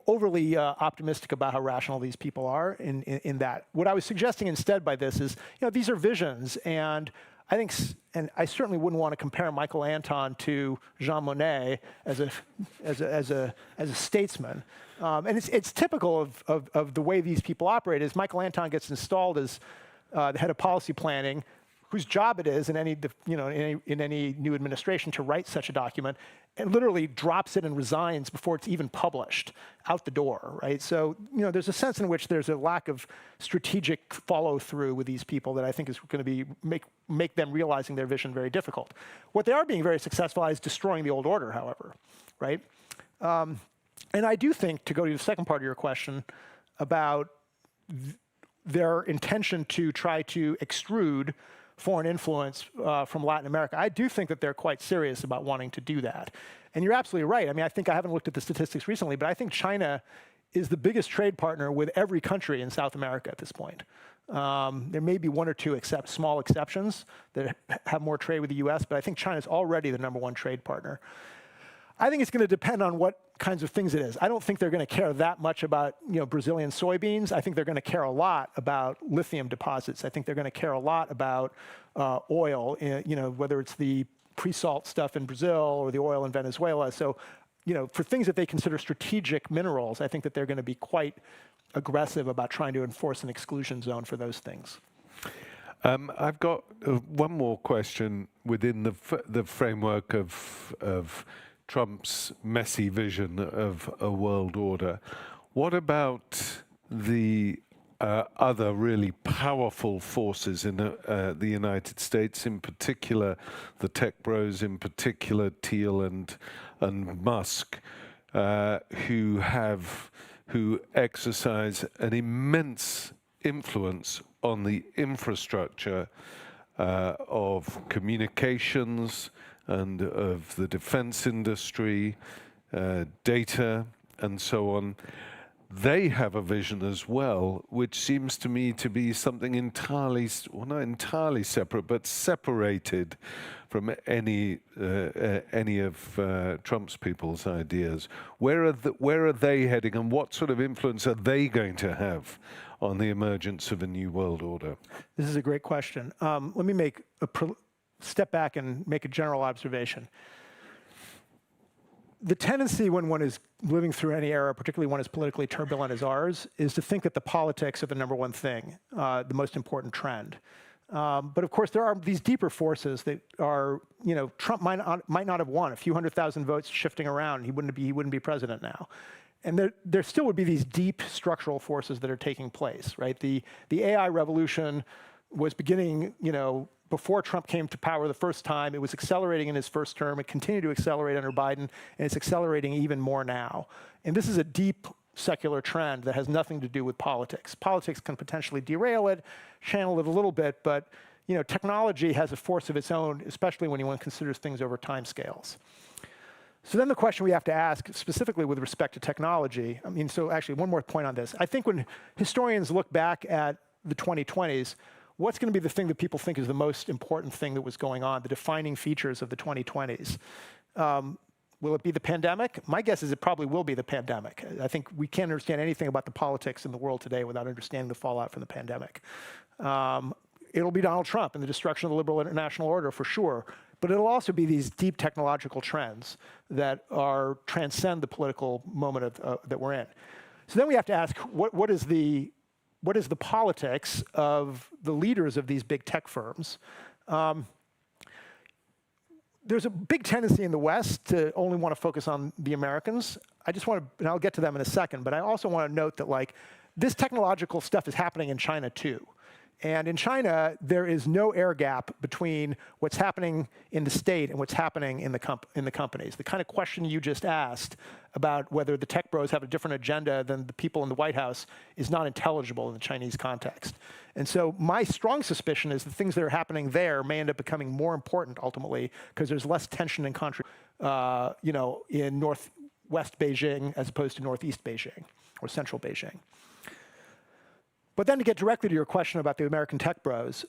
overly optimistic about how rational these people are in that. What I was suggesting instead by this is, these are visions, and I think, and I certainly wouldn't want to compare Michael Anton to Jean Monnet as a statesman. And it's typical of the way these people operate. Is Michael Anton gets installed as the head of policy planning, whose job it is in any new administration to write such a document, and literally drops it and resigns before it's even published out the door, right? So, there's a sense in which there's a lack of strategic follow through with these people that I think is going to make them realizing their vision very difficult. What they are being very successful at is destroying the old order, however, right? And I do think, to go to the second part of your question about their intention to try to extrude foreign influence from Latin America, I do think that they're quite serious about wanting to do that. And you're absolutely right. I mean, I think I haven't looked at the statistics recently, but I think China is the biggest trade partner with every country in South America at this point. There may be one or two small exceptions that have more trade with the US, but I think China's already the #1 trade partner. I think it's going to depend on what kinds of things it is. I don't think they're going to care that much about Brazilian soybeans. I think they're going to care a lot about lithium deposits. I think they're going to care a lot about oil, whether it's the pre-salt stuff in Brazil or the oil in Venezuela. So, for things that they consider strategic minerals, I think that they're going to be quite aggressive about trying to enforce an exclusion zone for those things. I've got one more question within the framework of Trump's messy vision of a world order. What about the other really powerful forces in the United States, in particular the tech bros, in particular Thiel and Musk, who exercise an immense influence on the infrastructure of communications and of the defense industry, data, and so on. They have a vision as well, which seems to me to be something entirely, well, not entirely separate, but separated from any of Trump's people's ideas. Where are they heading, and what sort of influence are they going to have on the emergence of a new world order? This is a great question. Let me make step back and make a general observation. The tendency when one is living through any era, particularly one as politically turbulent as ours, is to think that the politics are the #1 thing, the most important trend. But of course, there are these deeper forces that are, Trump might not have won a few 100,000 votes shifting around. He wouldn't be president now. And there still would be these deep structural forces that are taking place, right? The AI revolution was beginning, before Trump came to power the first time. It was accelerating in his first term. It continued to accelerate under Biden, and it's accelerating even more now. And this is a deep secular trend that has nothing to do with politics. Politics can potentially derail it, channel it a little bit, but technology has a force of its own, especially when one considers things over time scales. So then the question we have to ask, specifically with respect to technology, so actually one more point on this. I think when historians look back at the 2020s, what's going to be the thing that people think is the most important thing that was going on, the defining features of the 2020s? Will it be the pandemic? My guess is it probably will be the pandemic. I think we can't understand anything about the politics in the world today without understanding the fallout from the pandemic. It'll be Donald Trump and the destruction of the liberal international order for sure. But it'll also be these deep technological trends that transcend the political moment that we're in. So then we have to ask, what is the politics of the leaders of these big tech firms? There's a big tendency in the West to only want to focus on the Americans. I just want to, and I'll get to them in a second, but I also want to note that this technological stuff is happening in China too. And in China, there is no air gap between what's happening in the state and what's happening in the companies. The kind of question you just asked about whether the tech bros have a different agenda than the people in the White House is not intelligible in the Chinese context. And so my strong suspicion is the things that are happening there may end up becoming more important ultimately because there's less tension and conflict, in northwest Beijing as opposed to northeast Beijing or central Beijing. But then to get directly to your question about the American tech bros,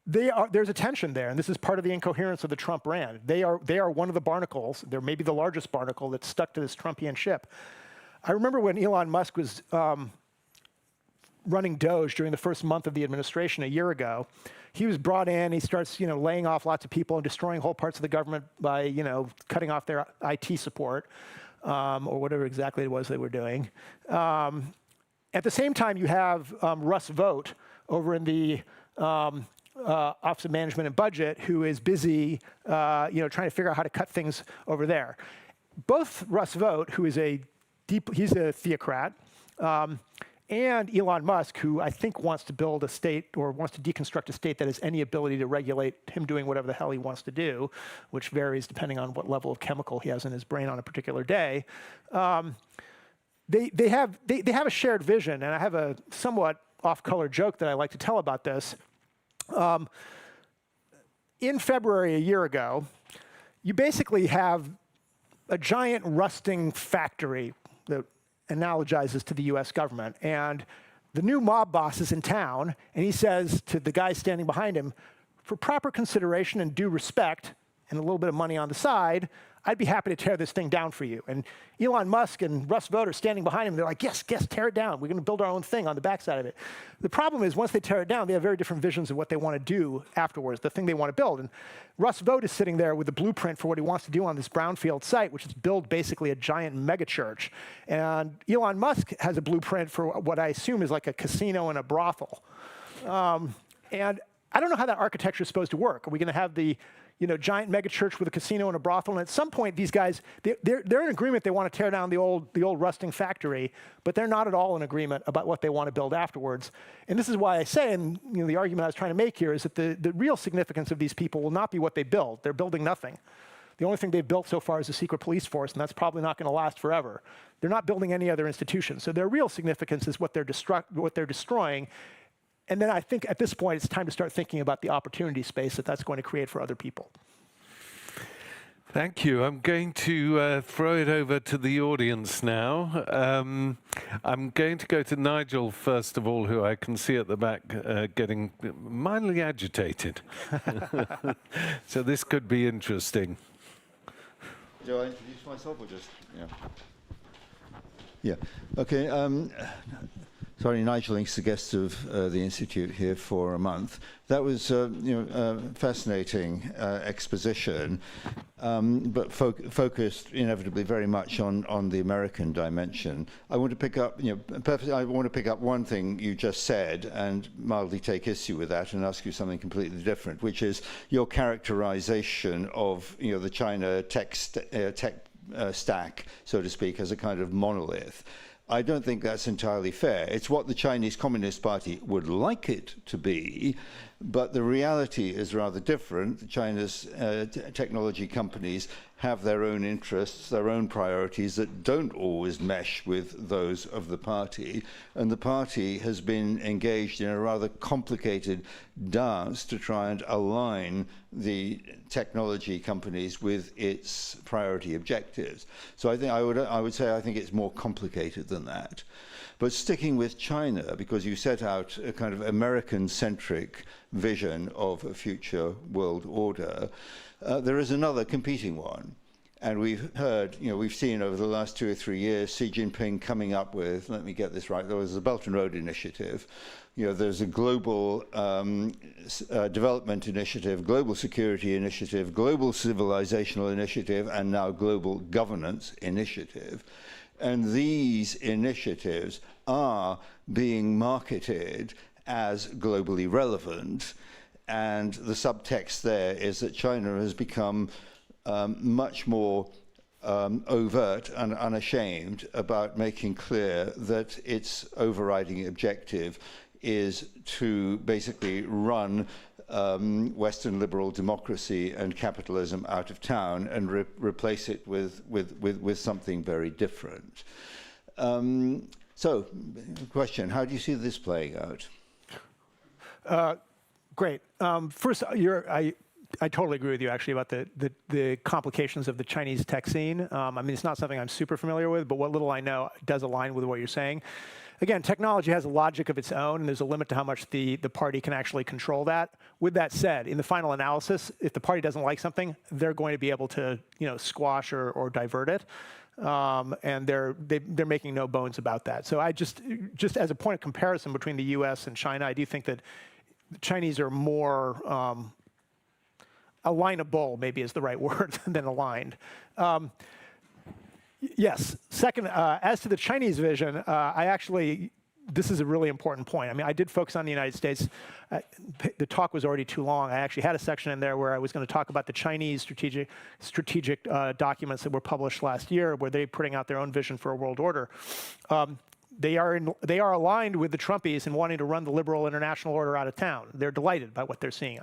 there's a tension there, and this is part of the incoherence of the Trump brand. They are one of the barnacles. They're maybe the largest barnacle that's stuck to this Trumpian ship. I remember when Elon Musk was running Doge during the first month of the administration a year ago. He was brought in, he starts, laying off lots of people and destroying whole parts of the government by, cutting off their IT support, or whatever exactly it was they were doing. At the same time, you have Russ Vought over in the Office of Management and Budget, who is busy, trying to figure out how to cut things over there. Both Russ Vought, who is he's a theocrat, and Elon Musk, who I think wants to build a state or wants to deconstruct a state that has any ability to regulate him doing whatever the hell he wants to do, which varies depending on what level of chemical he has in his brain on a particular day. They have a shared vision, and I have a somewhat off-color joke that I like to tell about this. In February a year ago, you basically have a giant rusting factory that analogizes to the US government. And the new mob boss is in town, and he says to the guy standing behind him, for proper consideration and due respect, and a little bit of money on the side, I'd be happy to tear this thing down for you. And Elon Musk and Russ Vought are standing behind him. They're like, yes, tear it down. We're going to build our own thing on the backside of it. The problem is, once they tear it down, they have very different visions of what they want to do afterwards, the thing they want to build. And Russ Vought is sitting there with a blueprint for what he wants to do on this brownfield site, which is build basically a giant megachurch. And Elon Musk has a blueprint for what I assume is like a casino and a brothel. And I don't know how that architecture is supposed to work. Are we going to have the giant megachurch with a casino and a brothel? And at some point, these guys, they're in agreement they want to tear down the old rusting factory, but they're not at all in agreement about what they want to build afterwards. And this is why I say, and the argument I was trying to make here is that the real significance of these people will not be what they build. They're building nothing. The only thing they've built so far is a secret police force, and that's probably not going to last forever. They're not building any other institution. So their real significance is what they're destroying. And then I think at this point, it's time to start thinking about the opportunity space that that's going to create for other people. Thank you. I'm going to throw it over to the audience now. I'm going to go to Nigel, first of all, who I can see at the back getting mildly agitated. So this could be interesting. Do I introduce myself or just, yeah. Okay. Sorry, Nigel Inks, the guest of the Institute here for a month. That was, fascinating exposition, but focused inevitably very much on the American dimension. I want to pick up, I want to pick up one thing you just said and mildly take issue with that and ask you something completely different, which is your characterization of, the China tech stack, so to speak, as a kind of monolith. I don't think that's entirely fair. It's what the Chinese Communist Party would like it to be, but the reality is rather different. China's technology companies have their own interests, their own priorities that don't always mesh with those of the party. And the party has been engaged in a rather complicated dance to try and align the technology companies with its priority objectives. So I think I would say I think it's more complicated than that. But sticking with China, because you set out a kind of American-centric vision of a future world order, there is another competing one. And we've heard, we've seen over the last 2 or 3 years, Xi Jinping coming up with, let me get this right, there was the Belt and Road Initiative. There's a global development initiative, global security initiative, global civilizational initiative, and now global governance initiative. And these initiatives are being marketed as globally relevant. And the subtext there is that China has become much more overt and unashamed about making clear that its overriding objective is to basically run Western liberal democracy and capitalism out of town and replace it with something very different. So, question, how do you see this playing out? Great. First, I totally agree with you, actually, about the complications of the Chinese tech scene. It's not something I'm super familiar with, but what little I know does align with what you're saying. Again, technology has a logic of its own, and there's a limit to how much the party can actually control that. With that said, in the final analysis, if the party doesn't like something, they're going to be able to squash or divert it. And they're making no bones about that. So I just as a point of comparison between the U.S. and China, I do think that the Chinese are more alignable, maybe is the right word, than aligned. Yes. Second, as to the Chinese vision, this is a really important point. I mean, I did focus on the United States. The talk was already too long. I actually had a section in there where I was going to talk about the Chinese strategic documents that were published last year, where they're putting out their own vision for a world order. They are aligned with the Trumpies in wanting to run the liberal international order out of town. They're delighted by what they're seeing.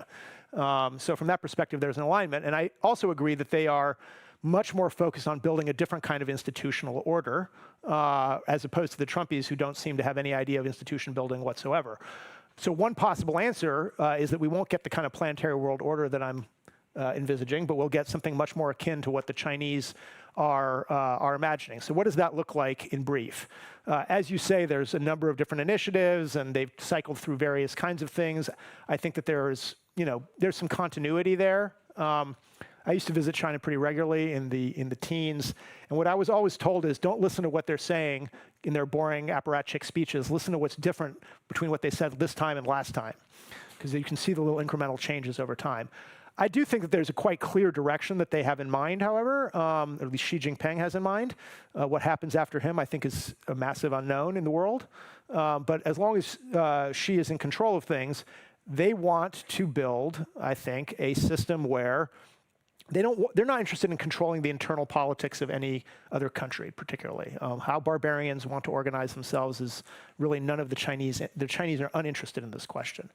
So from that perspective, there's an alignment. And I also agree that they are much more focused on building a different kind of institutional order, as opposed to the Trumpies, who don't seem to have any idea of institution building whatsoever. So one possible answer is that we won't get the kind of planetary world order that I'm envisaging, but we'll get something much more akin to what the Chinese are imagining. So what does that look like in brief? As you say, there's a number of different initiatives, and they've cycled through various kinds of things. I think that there's some continuity there. I used to visit China pretty regularly in the teens, and what I was always told is, don't listen to what they're saying in their boring apparatchik speeches. Listen to what's different between what they said this time and last time, because you can see the little incremental changes over time. I do think that there's a quite clear direction that they have in mind, however, or at least Xi Jinping has in mind. What happens after him, I think, is a massive unknown in the world. But as long as Xi is in control of things, they want to build, I think, a system where they're not interested in controlling the internal politics of any other country, particularly. How barbarians want to organize themselves is really none of the Chinese. The Chinese are uninterested in this question.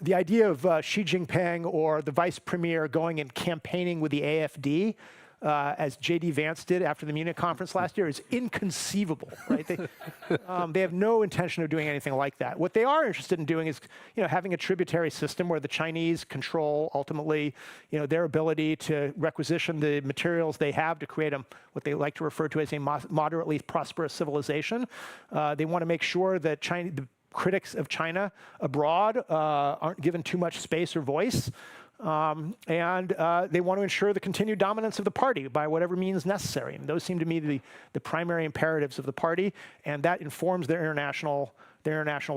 The idea of Xi Jinping or the vice premier going and campaigning with the AfD, as J.D. Vance did after the Munich conference last year, is inconceivable, right? They have no intention of doing anything like that. What they are interested in doing is, having a tributary system where the Chinese control ultimately, their ability to requisition the materials they have to create what they like to refer to as a moderately prosperous civilization. They want to make sure that the critics of China abroad aren't given too much space or voice. And they want to ensure the continued dominance of the party by whatever means necessary. And those seem to me the primary imperatives of the party, and that informs their international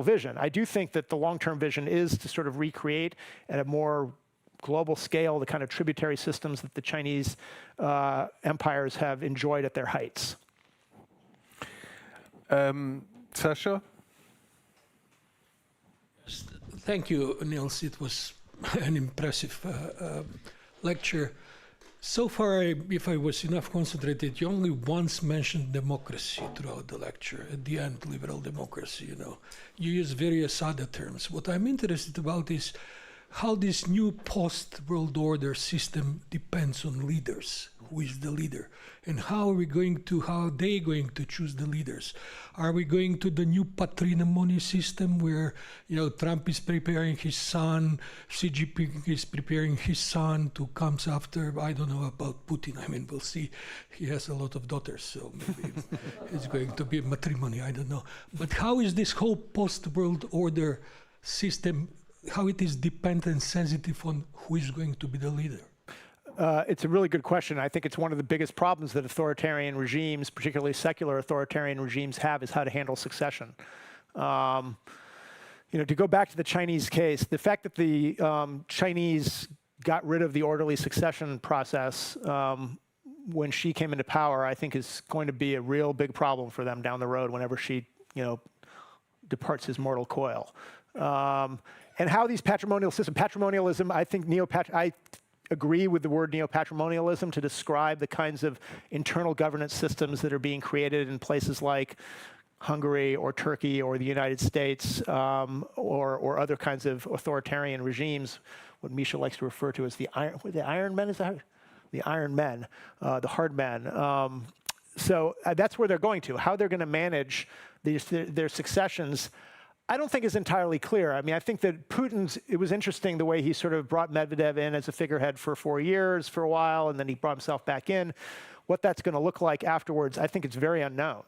vision. I do think that the long-term vision is to sort of recreate at a more global scale the kind of tributary systems that the Chinese empires have enjoyed at their heights. Sasha? Thank you, Nils. It was an impressive lecture. So far, if I was enough concentrated, you only once mentioned democracy throughout the lecture. At the end, liberal democracy, You use various other terms. What I'm interested about is how this new post-world order system depends on leaders. Who is the leader? And how are they going to choose the leaders? Are we going to the new patrimony system where, Trump is preparing his son, Xi Jinping is preparing his son to come after? I don't know about Putin. I mean, we'll see. He has a lot of daughters, so maybe it's going to be matrimony. I don't know. But how is this whole post-world order system, how it is dependent and sensitive on who is going to be the leader? It's a really good question. I think it's one of the biggest problems that authoritarian regimes, particularly secular authoritarian regimes, have, is how to handle succession. To go back to the Chinese case, the fact that the Chinese got rid of the orderly succession process when Xi came into power, I think is going to be a real big problem for them down the road whenever Xi, departs his mortal coil. And how these patrimonialism, I think I agree with the word neo-patrimonialism to describe the kinds of internal governance systems that are being created in places like Hungary or Turkey or the United States, or other kinds of authoritarian regimes, what Misha likes to refer to as the Iron Men, the Iron Men, the hard men. So that's where they're going to. How they're going to manage their successions, I don't think is entirely clear. I mean, I think that it was interesting the way he sort of brought Medvedev in as a figurehead for 4 years for a while, and then he brought himself back in. What that's going to look like afterwards, I think it's very unknown.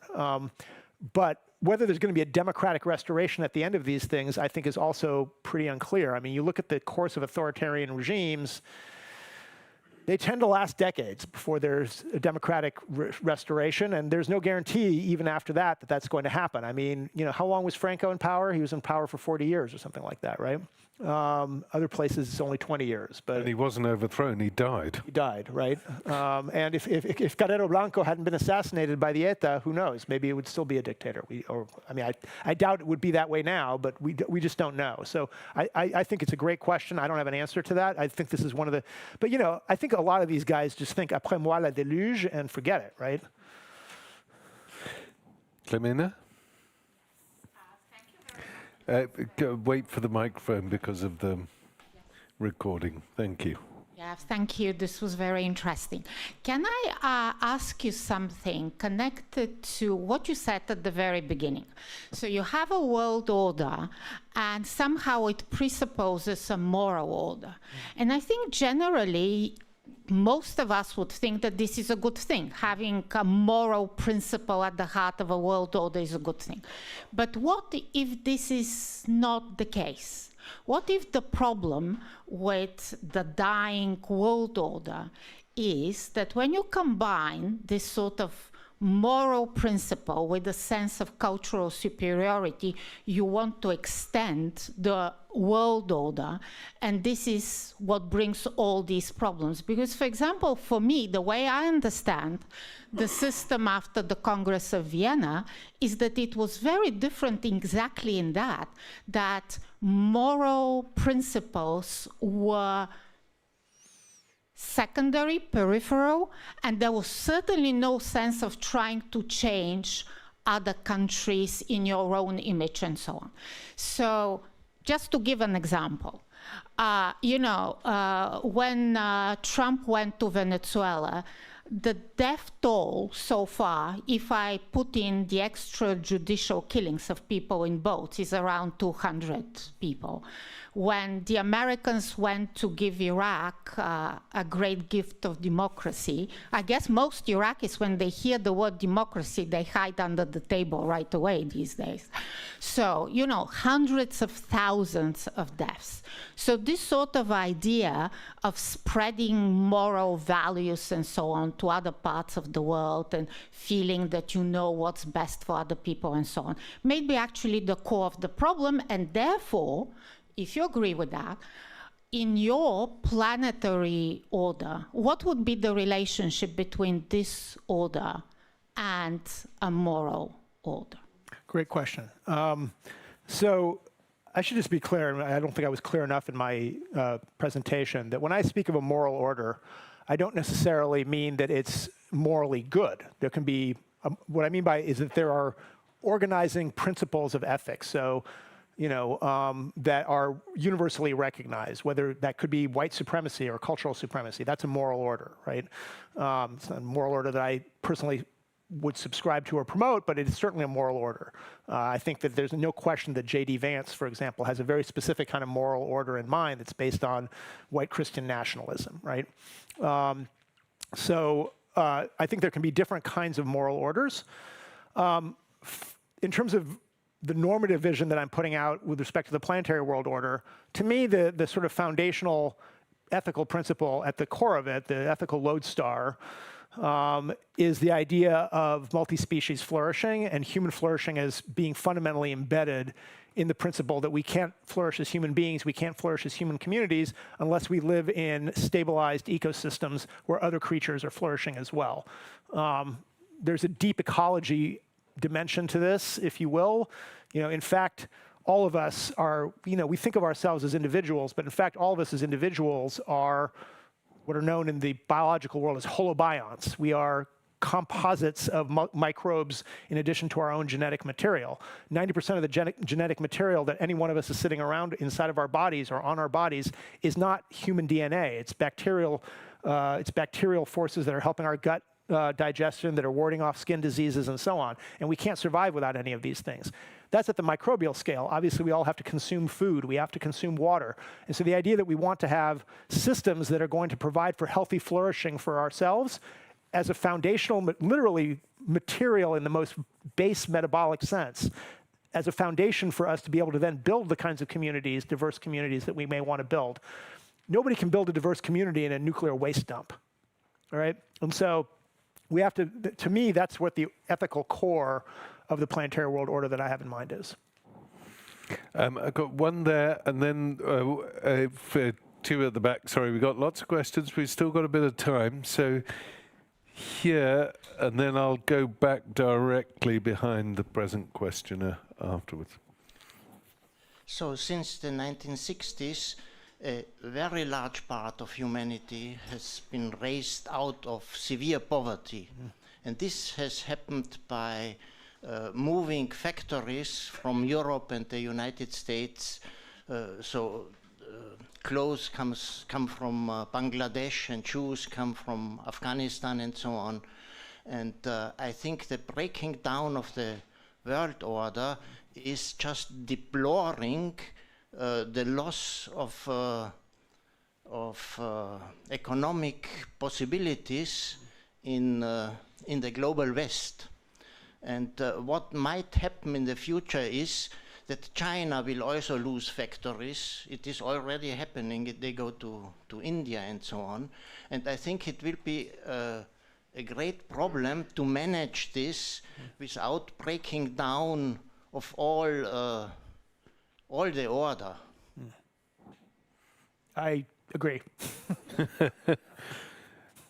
But whether there's going to be a democratic restoration at the end of these things, I think is also pretty unclear. I mean, you look at the course of authoritarian regimes, They tend to last decades before there's a democratic restoration, and there's no guarantee even after that that that's going to happen. I mean, you know, how long was Franco in power? He was in power for 40 years or something like that, right? Other places it's only 20 years. But And he wasn't overthrown, he died. he died, right? And if Carrero Blanco hadn't been assassinated by the ETA, who knows? Maybe it would still be a dictator. I doubt it would be that way now, but we just don't know. So I think it's a great question. I don't have an answer to that. I think this is one of the, but you know, I think a lot of these guys just think après moi la déluge and forget it, right? Clemena? Wait for the microphone because of the recording. Thank you. Yeah, thank you. This was very interesting. Can I ask you something connected to what you said at the very beginning? So you have a world order, and somehow it presupposes a moral order. And I think generally, most of us would think that this is a good thing. Having a moral principle at the heart of a world order is a good thing. But what if this is not the case? What if the problem with the dying world order is that when you combine this sort of moral principle with a sense of cultural superiority, you want to extend the world order, and this is what brings all these problems. Because, for example, for me, the way I understand the system after the Congress of Vienna is that it was very different exactly in that moral principles were secondary, peripheral, and there was certainly no sense of trying to change other countries in your own image and so on. So just to give an example, when Trump went to Venezuela, the death toll so far, if I put in the extrajudicial killings of people in boats, is around 200 people. When the Americans went to give Iraq a great gift of democracy, I guess most Iraqis, when they hear the word democracy, they hide under the table right away these days. So, you know, hundreds of thousands of deaths. So this sort of idea of spreading moral values and so on to other parts of the world and feeling that you know what's best for other people and so on may be actually the core of the problem, and therefore, if you agree with that, in your planetary order, what would be the relationship between this order and a moral order? Great question. So I should just be clear, and I don't think I was clear enough in my presentation, that when I speak of a moral order, I don't necessarily mean that it's morally good. There can be, what I mean by is that there are organizing principles of ethics. So, you know, that are universally recognized, whether that could be white supremacy or cultural supremacy. That's a moral order, right? It's not a moral order that I personally would subscribe to or promote, but it is certainly a moral order. I think that there's no question that J.D. Vance, for example, has a very specific kind of moral order in mind that's based on white Christian nationalism, right? So I think there can be different kinds of moral orders. In terms of the normative vision that I'm putting out with respect to the planetary world order, to me, the sort of foundational ethical principle at the core of it, the ethical lodestar, is the idea of multi-species flourishing and human flourishing as being fundamentally embedded in the principle that we can't flourish as human beings, we can't flourish as human communities unless we live in stabilized ecosystems where other creatures are flourishing as well. There's a deep ecology dimension to this, if you will. You know, in fact, all of us are, you know, we think of ourselves as individuals, but in fact, all of us as individuals are what are known in the biological world as holobionts. We are composites of microbes in addition to our own genetic material. 90% of the genetic material that any one of us is sitting around inside of our bodies or on our bodies is not human DNA. It's bacterial forces that are helping our gut digestion, that are warding off skin diseases and so on. And we can't survive without any of these things. That's at the microbial scale. Obviously, we all have to consume food. We have to consume water. And so the idea that we want to have systems that are going to provide for healthy flourishing for ourselves as a foundational, literally material in the most base metabolic sense, as a foundation for us to be able to then build the kinds of communities, diverse communities that we may want to build. nobody can build a diverse community in a nuclear waste dump, all right? And so we have to me, that's what the ethical core of the planetary world order that I have in mind is. I've got one there, and then for two at the back. Sorry, we've got lots of questions. We've still got a bit of time. So here, and then I'll go back directly behind the present questioner afterwards. So since the 1960s, a very large part of humanity has been raised out of severe poverty. And this has happened by moving factories from Europe and the United States. Clothes come from Bangladesh, and shoes come from Afghanistan, and so on. And I think the breaking down of the world order is just deploring the loss of economic possibilities in the global West. And what might happen in the future is that China will also lose factories. It is already happening. They go to India and so on. And I think it will be a great problem to manage this without breaking down of all the order. I agree.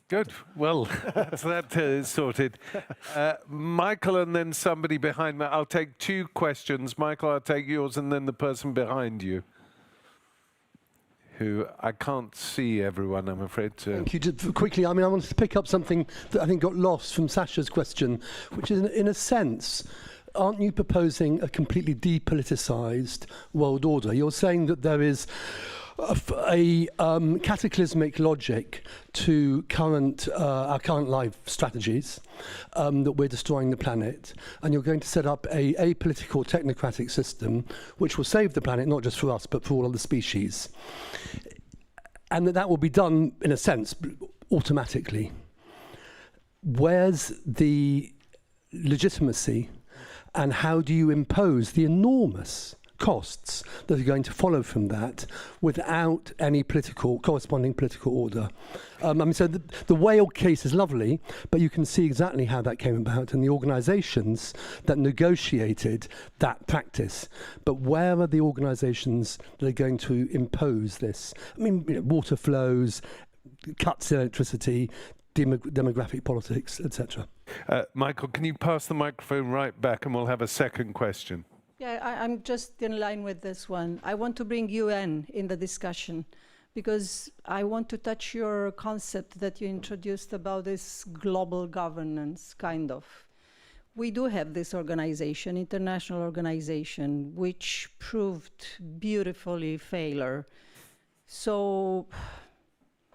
Good. Well, that is sorted. Michael, and then somebody behind me. I'll take two questions. Michael, I'll take yours, and then the person behind you, who I can't see everyone, I'm afraid. Thank you. Just quickly, I mean, I wanted to pick up something that I think got lost from Sasha's question, which is, in a sense, aren't you proposing a completely depoliticized world order? You're saying that there is a cataclysmic logic to our current life strategies, that we're destroying the planet, and you're going to set up a apolitical technocratic system which will save the planet, not just for us, but for all other species. And that will be done, in a sense, automatically. Where's the legitimacy, and how do you impose the enormous costs that are going to follow from that without any corresponding political order? I mean, so the whale case is lovely, but you can see exactly how that came about and the organizations that negotiated that practice. But where are the organizations that are going to impose this? I mean, water flows, cuts in electricity, demographic politics, etc. Michael, can you pass the microphone right back, and we'll have a second question. Yeah, I'm just in line with this one. I want to bring UN in the discussion because I want to touch your concept that you introduced about this global governance, kind of. We do have this organization, international organization, which proved beautifully failure. So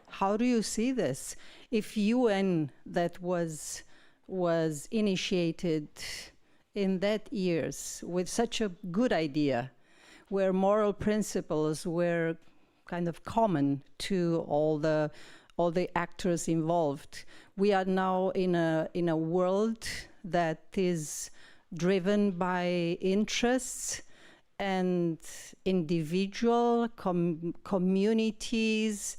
how do you see this? If UN that was initiated in that years with such a good idea, where moral principles were kind of common to all the actors involved, we are now in a world that is driven by interests and individual communities,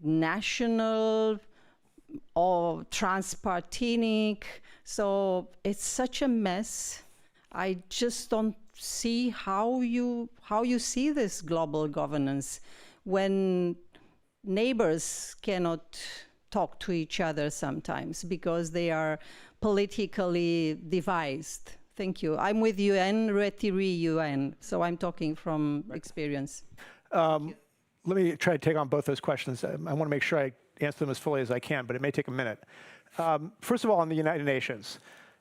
national or transpartinic. So it's such a mess. I just don't see how you see this global governance when neighbors cannot talk to each other sometimes because they are politically devised. Thank you. I'm with UN, retire UN, so I'm talking from experience. Let me try to take on both those questions. I want to make sure I answer them as fully as I can, but it may take a minute. First of all, on the United Nations.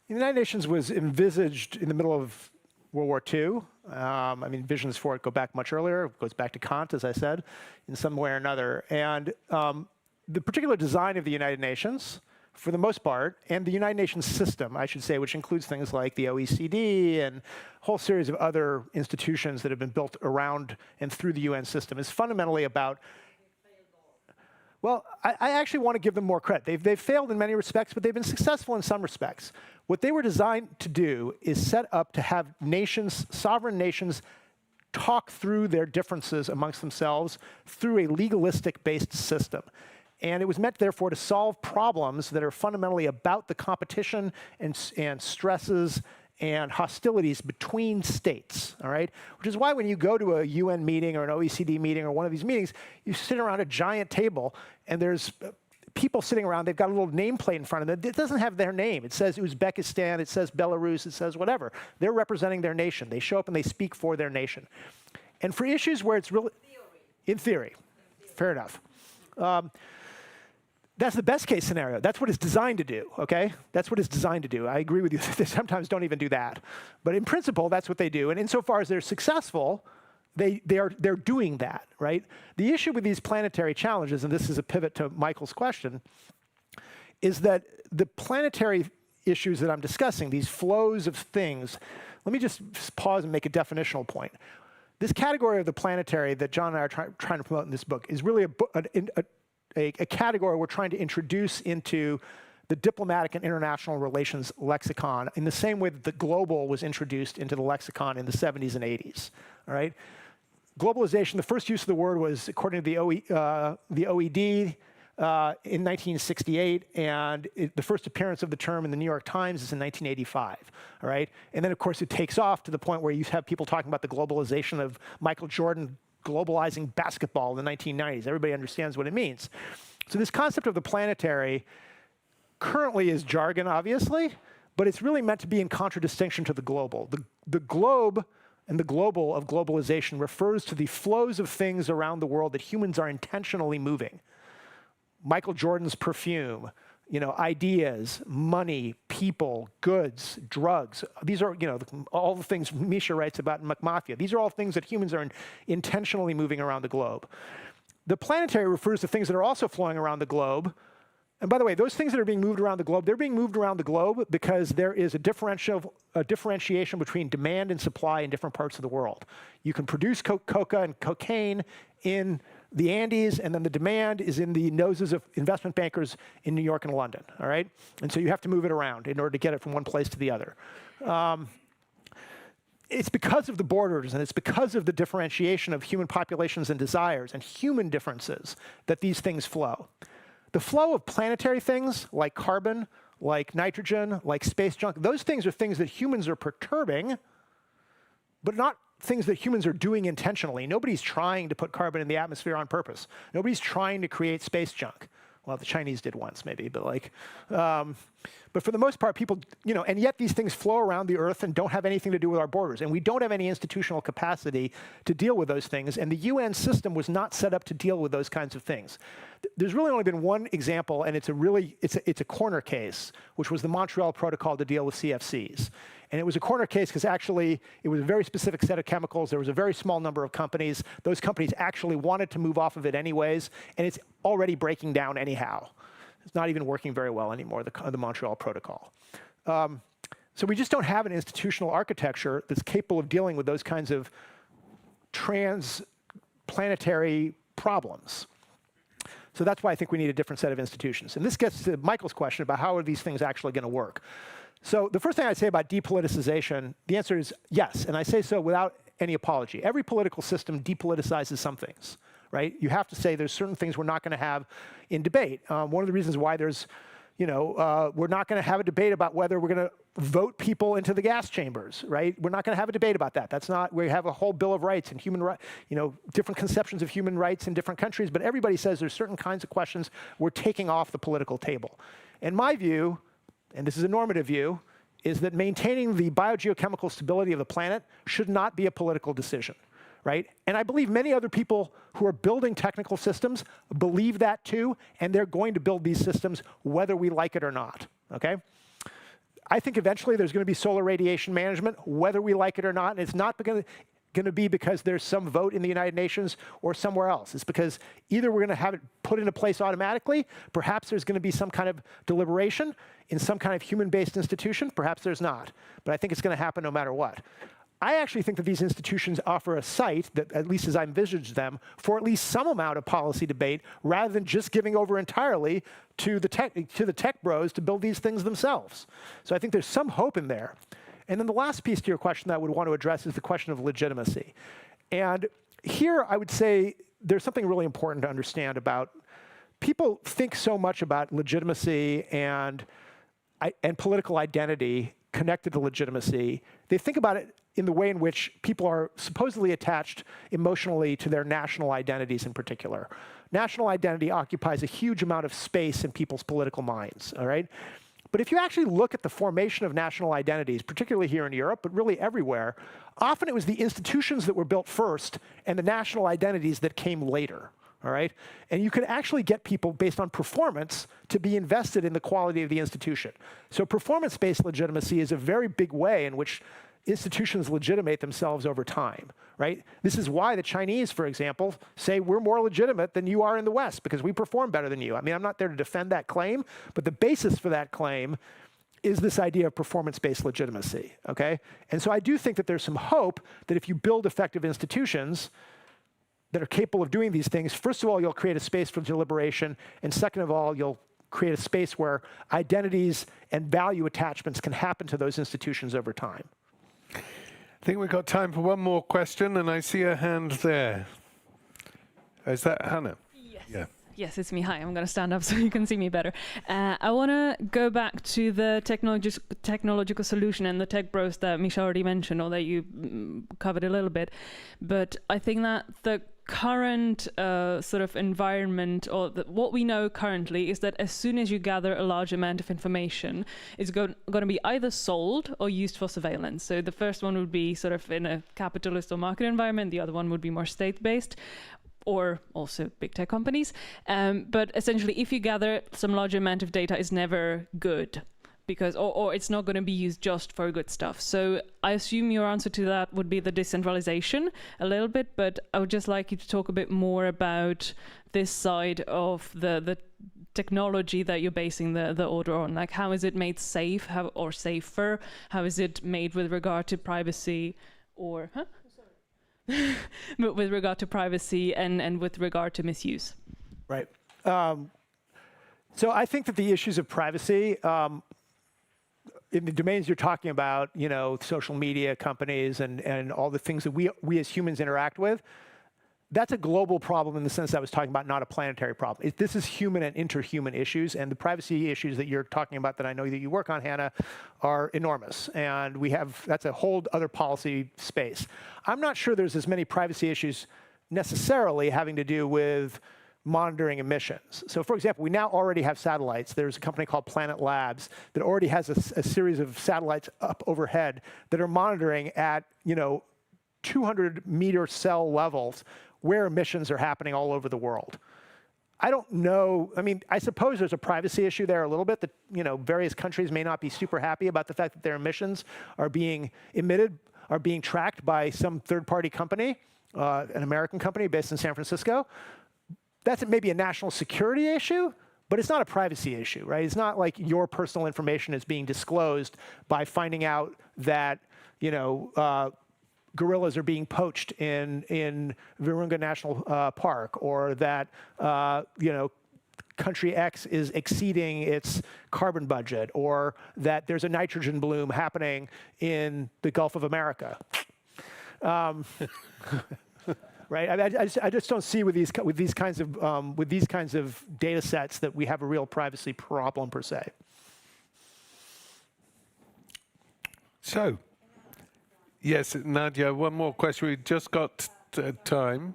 The United Nations was envisaged in the middle of World War II. I mean, visions for it go back much earlier. It goes back to Kant, as I said, in some way or another. And the particular design of the United Nations, for the most part, and the United Nations system, I should say, which includes things like the OECD and a whole series of other institutions that have been built around and through the UN system, is fundamentally about. Well, I actually want to give them more credit. They've failed in many respects, but they've been successful in some respects. What they were designed to do is set up to have nations, sovereign nations, talk through their differences amongst themselves through a legalistic-based system. And it was meant, therefore, to solve problems that are fundamentally about the competition and stresses and hostilities between states, all right? Which is why when you go to a UN meeting or an OECD meeting or one of these meetings, you sit around a giant table and there's people sitting around, they've got a little nameplate in front of them. It doesn't have their name. It says Uzbekistan, it says Belarus, it says whatever. They're representing their nation. They show up and they speak for their nation. And for issues where it's really, in theory, fair enough. That's the best case scenario. That's what it's designed to do, okay? That's what it's designed to do. I agree with you. They sometimes don't even do that. But in principle, that's what they do. And insofar as they're successful, they're doing that, right? The issue with these planetary challenges, and this is a pivot to Michael's question, is that the planetary issues that I'm discussing, these flows of things, let me just pause and make a definitional point. This category of the planetary that John and I are trying to promote in this book is really a category we're trying to introduce into the diplomatic and international relations lexicon in the same way that the global was introduced into the lexicon in the 70s and 80s, all right? Globalization, the first use of the word was according to the OED in 1968, and the first appearance of the term in the New York Times is in 1985, all right? And then, of course, it takes off to the point where you have people talking about the globalization of Michael Jordan globalizing basketball in the 1990s. Everybody understands what it means. So this concept of the planetary currently is jargon, obviously, but it's really meant to be in contradistinction to the global. The globe and the global of globalization refers to the flows of things around the world that humans are intentionally moving. Michael Jordan's perfume, ideas, money, people, goods, drugs. These are, all the things Misha writes about in McMafia. These are all things that humans are intentionally moving around the globe. The planetary refers to things that are also flowing around the globe. And by the way, those things that are being moved around the globe, they're being moved around the globe because there is a differentiation between demand and supply in different parts of the world. You can produce coca and cocaine in the Andes, and then the demand is in the noses of investment bankers in New York and London, all right? And so you have to move it around in order to get it from one place to the other. It's because of the borders, and it's because of the differentiation of human populations and desires and human differences that these things flow. The flow of planetary things like carbon, like nitrogen, like space junk, those things are things that humans are perturbing, but not things that humans are doing intentionally. Nobody's trying to put carbon in the atmosphere on purpose. Nobody's trying to create space junk. Well, the Chinese did once, maybe, but but for the most part, people, and yet these things flow around the Earth and don't have anything to do with our borders. And we don't have any institutional capacity to deal with those things. And the UN system was not set up to deal with those kinds of things. There's really only been one example, and it's a corner case, which was the Montreal Protocol to deal with CFCs. And it was a corner case because actually it was a very specific set of chemicals. There was a very small number of companies. Those companies actually wanted to move off of it anyways, and it's already breaking down anyhow. It's not even working very well anymore, the Montreal Protocol. So we just don't have an institutional architecture that's capable of dealing with those kinds of transplanetary problems. So that's why I think we need a different set of institutions. And this gets to Michael's question about how are these things actually going to work. So the first thing I'd say about depoliticization, the answer is yes, and I say so without any apology. Every political system depoliticizes some things, right? You have to say there's certain things we're not going to have in debate. One of the reasons why there's, we're not going to have a debate about whether we're going to vote people into the gas chambers, right? We're not going to have a debate about that. That's not, we have a whole Bill of Rights and human rights, different conceptions of human rights in different countries, but everybody says there's certain kinds of questions we're taking off the political table. And my view, and this is a normative view, is that maintaining the biogeochemical stability of the planet should not be a political decision, right? And I believe many other people who are building technical systems believe that too, and they're going to build these systems whether we like it or not, okay? I think eventually there's going to be solar radiation management, whether we like it or not, and it's not going to be because there's some vote in the United Nations or somewhere else. It's because either we're going to have it put into place automatically, perhaps there's going to be some kind of deliberation in some kind of human-based institution, perhaps there's not. But I think it's going to happen no matter what. I actually think that these institutions offer a site, that, at least as I envisage them, for at least some amount of policy debate, rather than just giving over entirely to the tech bros to build these things themselves. So I think there's some hope in there. And then the last piece to your question that I would want to address is the question of legitimacy. And here I would say there's something really important to understand about people think so much about legitimacy and political identity connected to legitimacy. They think about it in the way in which people are supposedly attached emotionally to their national identities in particular. National identity occupies a huge amount of space in people's political minds, all right? But if you actually look at the formation of national identities, particularly here in Europe, but really everywhere, often it was the institutions that were built first and the national identities that came later. All right? And you could actually get people based on performance to be invested in the quality of the institution. So performance-based legitimacy is a very big way in which institutions legitimate themselves over time, right? This is why the Chinese, for example, say we're more legitimate than you are in the West because we perform better than you. I mean, I'm not there to defend that claim, but the basis for that claim is this idea of performance-based legitimacy, okay? And so I do think that there's some hope that if you build effective institutions that are capable of doing these things, first of all, you'll create a space for deliberation, and second of all, you'll create a space where identities and value attachments can happen to those institutions over time. I think we've got time for one more question, and I see a hand there. Is that Hannah? Yes. Yeah. Yes, it's me. Hi, I'm going to stand up so you can see me better. I want to go back to the technological solution and the tech bros that Misha already mentioned, or that you covered a little bit. But I think that the current sort of environment, or what we know currently, is that as soon as you gather a large amount of information, it's going to be either sold or used for surveillance. So the first one would be sort of in a capitalist or market environment. The other one would be more state-based, or also big tech companies. But essentially, if you gather some large amount of data, is never good, because or it's not going to be used just for good stuff. So I assume your answer to that would be the decentralization a little bit, but I would just like you to talk a bit more about this side of the technology that you're basing the order on. Like, how is it made safe, or safer? How is it made with regard to privacy, or but with regard to privacy and with regard to misuse? Right. So I think that the issues of privacy, in the domains you're talking about, you know, social media companies and all the things that we as humans interact with, that's a global problem in the sense I was talking about, not a planetary problem. This is human and interhuman issues, and the privacy issues that you're talking about that I know that you work on, Hannah, are enormous. And that's a whole other policy space. I'm not sure there's as many privacy issues necessarily having to do with monitoring emissions. So for example, we now already have satellites. There's a company called Planet Labs that already has a series of satellites up overhead that are monitoring at, 200-meter cell levels where emissions are happening all over the world. I don't know. I mean, I suppose there's a privacy issue there a little bit that, various countries may not be super happy about the fact that their emissions are being emitted, are being tracked by some third-party company, an American company based in San Francisco. That's maybe a national security issue, but it's not a privacy issue, right? It's not like your personal information is being disclosed by finding out that, gorillas are being poached in Virunga National Park, or that country X is exceeding its carbon budget, or that there's a nitrogen bloom happening in the Gulf of America. Right? I just don't see with these kinds of data sets that we have a real privacy problem per se. So. Yes, Nadia, one more question. We just got time.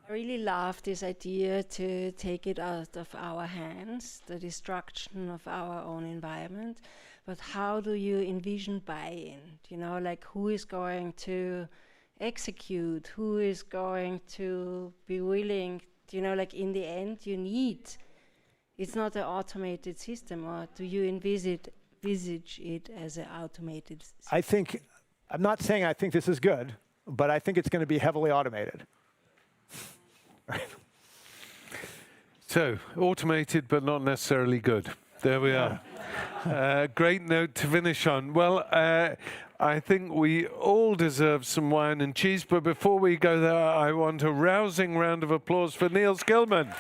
I really love this idea to take it out of our hands, the destruction of our own environment. But how do you envision buy-in? Like, who is going to execute? Who is going to be willing? Like, in the end, it's not an automated system, or do you envisage it as an automated system? I'm not saying I think this is good, but I think it's going to be heavily automated. Right. So, automated, but not necessarily good. There we are. Great note to finish on. Well, I think we all deserve some wine and cheese, but before we go there, I want a rousing round of applause for NILS GILMAN.